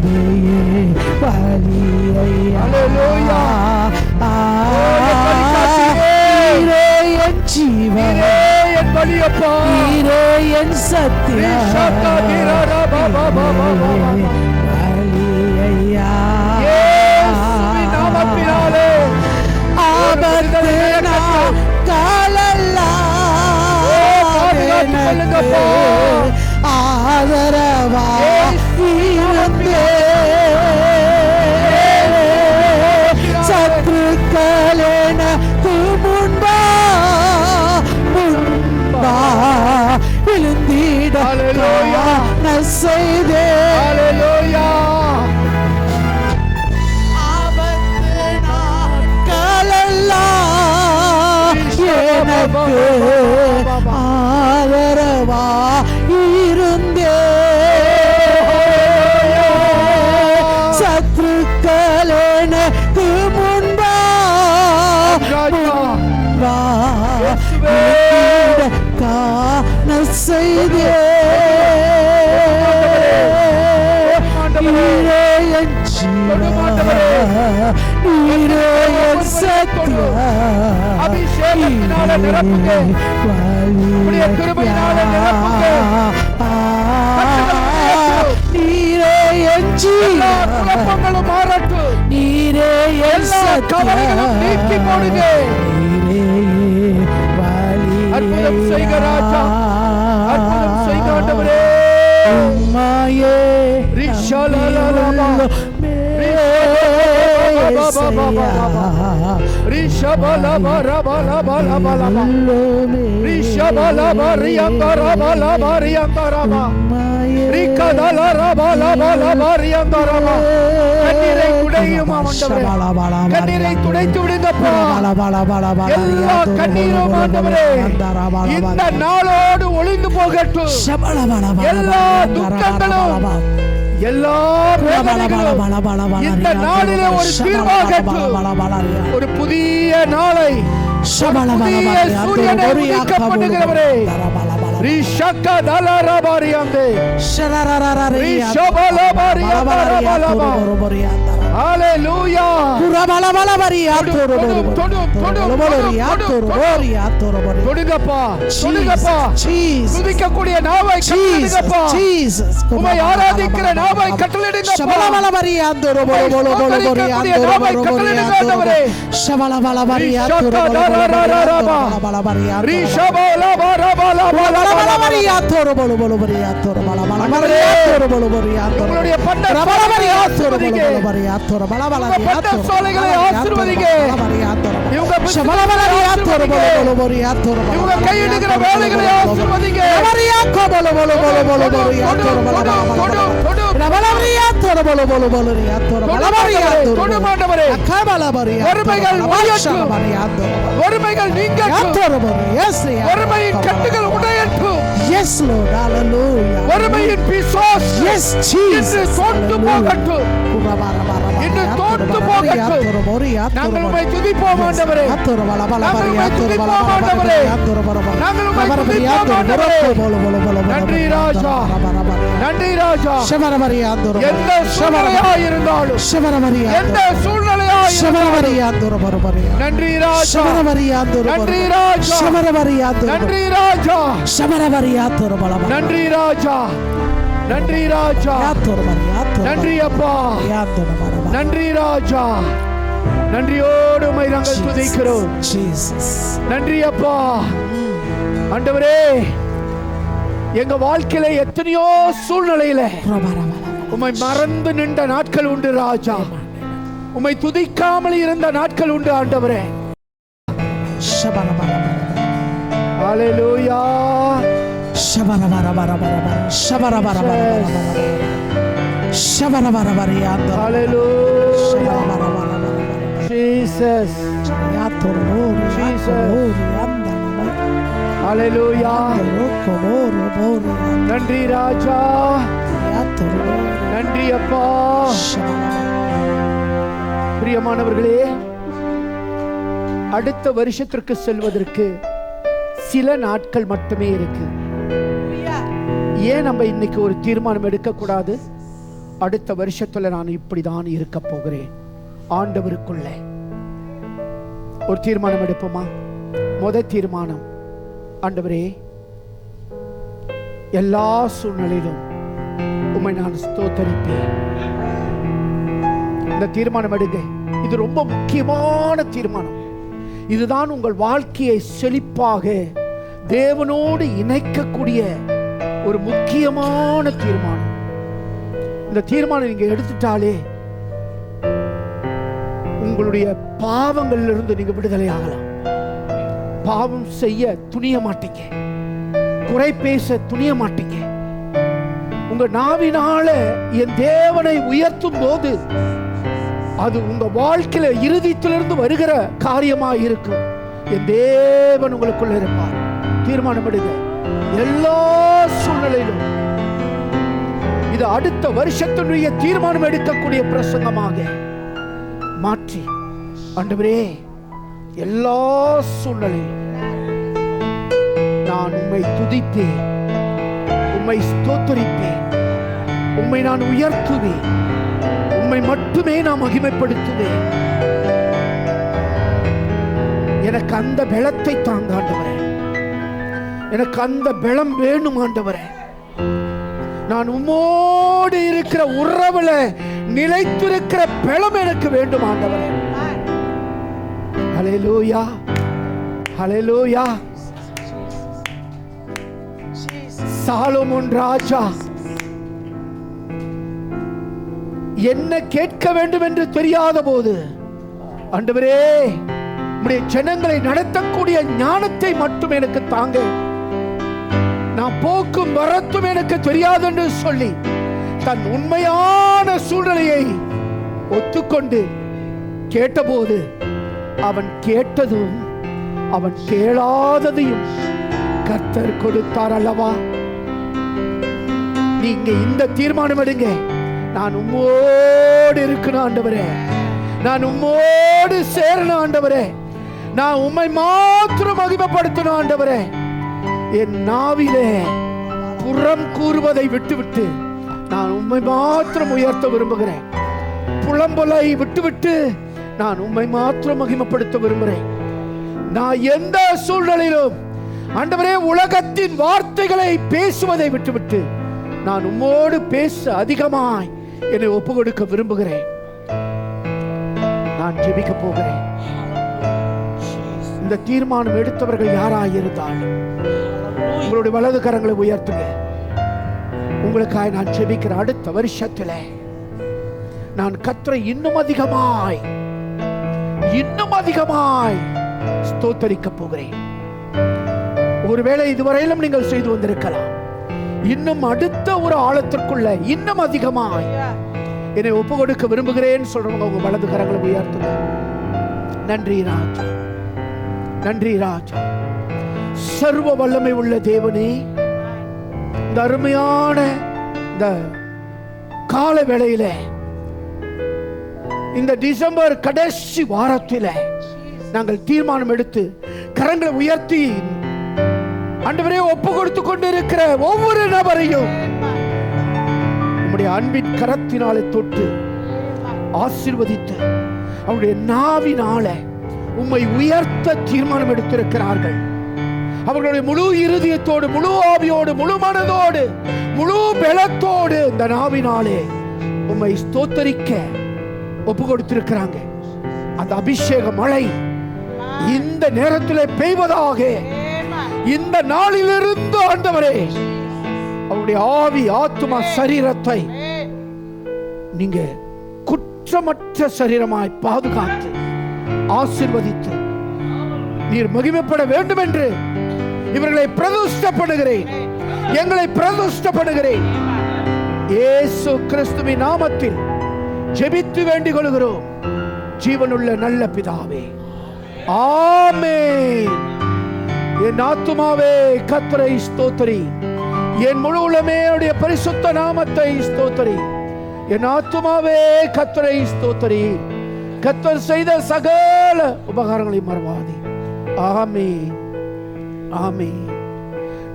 Speaker 3: நீரே வலியா. நீரே என் ஜீவா, நீரே என் சத்யா, வலியா. ஆபத்து நான் காலெல்லாம் எனக்கு ஆதரவா இருந்தேன். சத்துருக்கள் எனக்கு முன்பா முன்பா விழுந்திட செய்தேன். ஆபத்து நாட்களெல்லாம் எனக்கு ஆதரவா இருந்தேன். சத்துருக்கள் எனக்கு முன்பா செய்தே நீரே என் ஜீவன் நீரே என் சத்தியம்
Speaker 1: அபிஷேகத்தினால நிரப்புங்க. உம்முடைய கிருபையினால நிரப்புங்க.
Speaker 3: நீரே என்
Speaker 1: எல்லா
Speaker 3: ஜீவன்
Speaker 1: குழப்பங்களும் மாறட்டும்.
Speaker 3: நீரே என்
Speaker 1: எல்லா கவலைகளும் நீக்கி போடுங்க. அற்புதம் செய்க ராஜா, அற்புதம் செய்க ஆண்டவரே.
Speaker 3: உம்மாயே
Speaker 1: ரிஷலலலலபா, ரிஷபலபரபலபலபலபா, ரிஷபலபரியந்தரபலபரியந்தரபா, ரிக்கதலரபலபலபரியந்தரபா. கண்ணீரை துடையும் ஆண்டவரே, கண்ணீரை துடைத்து விடுங்கப்பா. எல்லா கண்ணீரும் ஆண்டவரே இந்த நாளோடு ஒளிந்து போகட்டும். எல்லா துக்கங்களும் எல்லா வேதனைகளும் இந்த நாளிலே ஒரு தீர்வாகட்டும். ஒரு புதிய நாளை, புதிய சூரியனை உதிக்கப்படுகிறவரே. ரிஷகதலரபரியந்தே, ரிஷபலபரியந்தரபலபா. ஹalleluya. தொடுங்கப்பா, தொடுங்கப்பா. துதிக்கக்கூடிய நாவை கட்டளிடுங்கப்பா. உம்மை ஆராதிக்கிற நாவை கட்டளிடுங்கப்பா. உங்களுடைய பண்டசாலைகளை ஆசீர்வதிங்க. இவங்க கையிடுகிற வேலைகளை ஆசீர்வதிங்க. வறுமைகள் நீங்கட்டும். வறுமையின் கட்டுகள் உடையட்டும். வறுமையின் பிசாசு இன்று தோற்று போகட்டும். இன்று தோற்று போகட்டும். நாங்கள் உம்மை துதிப்போம் ஆண்டவரே. நாங்கள் உம்மை துதிப்போம் ஆண்டவரே. நாங்கள் உம்மை துதிப்போம் ஆண்டவரே. நன்றி ராஜா, நன்றி ராஜா. எந்த சூழ்நிலையாய் இருந்தாலும், எந்த சூழ்நிலையாய் இருந்தாலும் நன்றி ராஜா, நன்றி ராஜா, நன்றி ராஜா, நன்றி ராஜா, நன்றி ராஜா, நன்றி அப்பா, நன்றி ராஜா. நன்றியோடு உம்மை நாங்கள் துதிக்கிறோம். நன்றி அப்பா. ஆண்டவரே, எங்க வாழ்க்கையில எத்தனையோ சூழ்நிலையில உம்மை மறந்து நின்ற நாட்கள் உண்டு ராஜா. உம்மை துதிக்காமல் இருந்த நாட்கள் உண்டு ஆண்டவரே. ஹalleluya. Jesus, ஹalleluya. நன்றி ராஜா, நன்றி அப்பா. பிரியமானவர்களே, அடுத்த வருஷத்திற்கு செல்வதற்கு சில நாட்கள் மட்டுமே இருக்கு. ஏன் நம்ம இன்னைக்கு ஒரு தீர்மானம் எடுக்க கூடாது? அடுத்த வருஷத்துல நான் இப்படிதான் இருக்க போகிறேன் ஆண்டவருக்குள்ள. ஒரு தீர்மானம் எடுப்போமா? முதல் தீர்மானம், ஆண்டவரே, எல்லா சூழ்நிலையிலும் உம்மை நான் ஸ்தோத்தரிப்பேன். இந்த தீர்மானம் எடுங்க. இது ரொம்ப முக்கியமான தீர்மானம். இதுதான் உங்கள் வாழ்க்கையை செழிப்பாக தேவனோடு இணைக்கக்கூடிய ஒரு முக்கியமான தீர்மானம். இந்த தீர்மானம் நீங்க எடுத்துட்டாலே உங்களுடைய பாவங்களிலிருந்து நீங்க விடுதலை ஆகலாம். பாவம் செய்ய துணிய மாட்டீங்க, குறை பேச துணிய மாட்டீங்க. உங்க நாவினால என் தேவனை உயர்த்தும் போது அது உங்க வாழ்க்கையில இறுதியிலிருந்து வருகிற காரியமா இருக்கும். என் தேவன் உங்களுக்குள்ள இருப்பார். தீர்மானம் எடுங்க. எல்லா சூழ்நிலையிலும் இது அடுத்த வருஷத்தினுடைய தீர்மானம் எடுக்கக்கூடிய பிரசங்கமாக மாற்றி, ஆண்டவரே, எல்லா சூழ்நிலையிலும் நான் உம்மை துதிப்பேன், உம்மை ஸ்தோத்திரிப்பேன், உம்மை நான் உயர்த்துவேன், உம்மை மட்டுமே நான் மகிமைப்படுத்துவேன். எனக்கு அந்த பலத்தை தாங்க ஆண்டவரே, எனக்கு அந்த பலம் வேணும் ஆண்டவரே. நான் உம்மோடு இருக்கிற உறவுல நிலைத்திருக்கிற பலம் எனக்கு வேண்டும் ஆண்டவரே. ஹல்லேலூயா, ஹல்லேலூயா. சாலமோன் ராஜா என்ன கேட்க வேண்டும் என்று தெரியாத போது, ஆண்டவரே உம்முடைய ஜனங்களை நடத்தக்கூடிய ஞானத்தை மட்டும் எனக்கு தாங்க, நான் போக்கும் வரத்தும் எனக்கு தெரியாது என்று சொல்லி தன் உண்மையான சூழ்நிலையை ஒத்துக்கொண்டு கேட்டபோது, அவன் கேட்டதும் அவன் கேளாததையும் கர்த்தர் கொடுத்தார் அல்லவா. நீங்க இந்த தீர்மானம் எடுங்க, நான் உம்மோடு இருக்கணும் ஆண்டவரே, நான் உம்மோடு சேரணும் ஆண்டவரே, நான் உம்மை மாத்திரம் மகிமைப்படுத்தணும் ஆண்டவரே. என் நாவிலே புறம் கூறுவதை விட்டுவிட்டு நான் உம்மை மாத்திரம் உயர்த்த விரும்புகிறேன். புலம்பலை விட்டுவிட்டு நான் உம்மை மாத்திரம் மகிமைப்படுத்த விரும்புகிறேன். நான் எந்த சூழ்நிலையிலும் ஆண்டவரே உலகத்தின் வார்த்தைகளை பேசுவதை விட்டுவிட்டு நான் உம்மோடு பேச அதிகமாய் என்னை ஒப்பு கொடுக்க விரும்புகிறேன். நான் ஜெபிக்க போகிறேன். இந்த தீர்மானம் எடுத்தவர்கள் யாராயிருந்தாலும் உங்களுடைய வலது கரங்களை உயர்த்துங்க. உங்களுக்காக நான் ஜெபிக்கிற அடுத்த வருஷத்துல நான் கர்த்தரை இன்னும் அதிகமாய் ஸ்தோத்தரிக்க போகிறேன். ஒருவேளை இதுவரையிலும் நீங்கள் செய்து வந்திருக்கலாம். இன்னும் அடுத்த ஒரு ஆழத்திற்குள்ள இன்னும் அதிகமாய் என்னை ஒப்பு கொடுக்க விரும்புகிறேன் சொல்றவங்க உங்க வலது கரங்களை உயர்த்துங்க. நன்றி ராஜா, நன்றி ராஜா. சர்வ வல்லமை உள்ள தேவனே, இந்த அருமையான இந்த கால வேளையில, இந்த டிசம்பர் கடைசி வாரத்தில் நாங்கள் தீர்மானம் எடுத்து கரங்களை உயர்த்தி ஆண்டவரே ஒப்பு கொடுத்து கொண்டிருக்கிற ஒவ்வொரு நபரையும் உம்முடைய அன்பின் கரத்தினாலே தொட்டு ஆசீர்வதித்து அவருடைய நாவினால உம்மை உயர்த்த தீர்மானம் எடுத்திருக்கிறார்கள். அவர்களுடைய முழு இருதயத்தோடு, முழு ஆவியோடு, முழு மனதோடு, முழு பலத்தோடு இந்த நாவினாலே உம்மை ஸ்தோத்தரிக்க ஒப்பு கொடுத்திருக்கிறாங்க. அந்த அபிஷேக மழை இந்த நேரத்தில் பெய்வதாக. இந்த நாளிலிருந்து ஆண்டவரே அவருடைய ஆவி, ஆத்துமா, சரீரத்தை நீங்க குற்றமற்ற சரீரமாய் பாதுகாத்து ஆசீர்வதித்து நீர் மகிமைப்பட வேண்டும் என்று இவர்களை பிரதிஷ்டப்படுகிறேன், எங்களை பிரதிஷ்டப்படுகிறேன். இயேசு கிறிஸ்துவின் நாமத்தில் ஜெபித்து வேண்டிக் கொள்கிறோம் ஜீவனுள்ள நல்ல பிதாவே, ஆமென். என் ஆத்துமாவே கர்த்தரை ஸ்தோத்திரி, என் முழு உள்ளமே அவருடைய பரிசுத்த நாமத்தை ஸ்தோத்திரி. என் ஆத்துமாவே கர்த்தரை ஸ்தோத்திரி, கர்த்தர் செய்த சகல உபகாரங்களை மறவாதே. ஆமென், ஆமென்.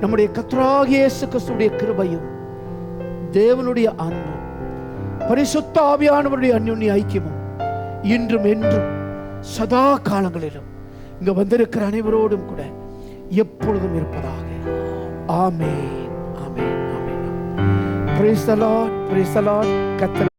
Speaker 1: நம்முடைய கர்த்தராகிய இயேசு கிறிஸ்துவின் கிருபையும் தேவனுடைய அன்பும் பரிசுத்த ஆவியானவருடைய அன்யோன்ய ஐக்கியமும் இன்றும் என்றும் சதா காலங்களிலும் இங்க வந்திருக்கிற அனைவரோடும் கூட எப்பொழுதும் இருப்பதாக. ஆமென், ஆமென், ஆமென். Praise the Lord, praise the Lord. கர்த்தர்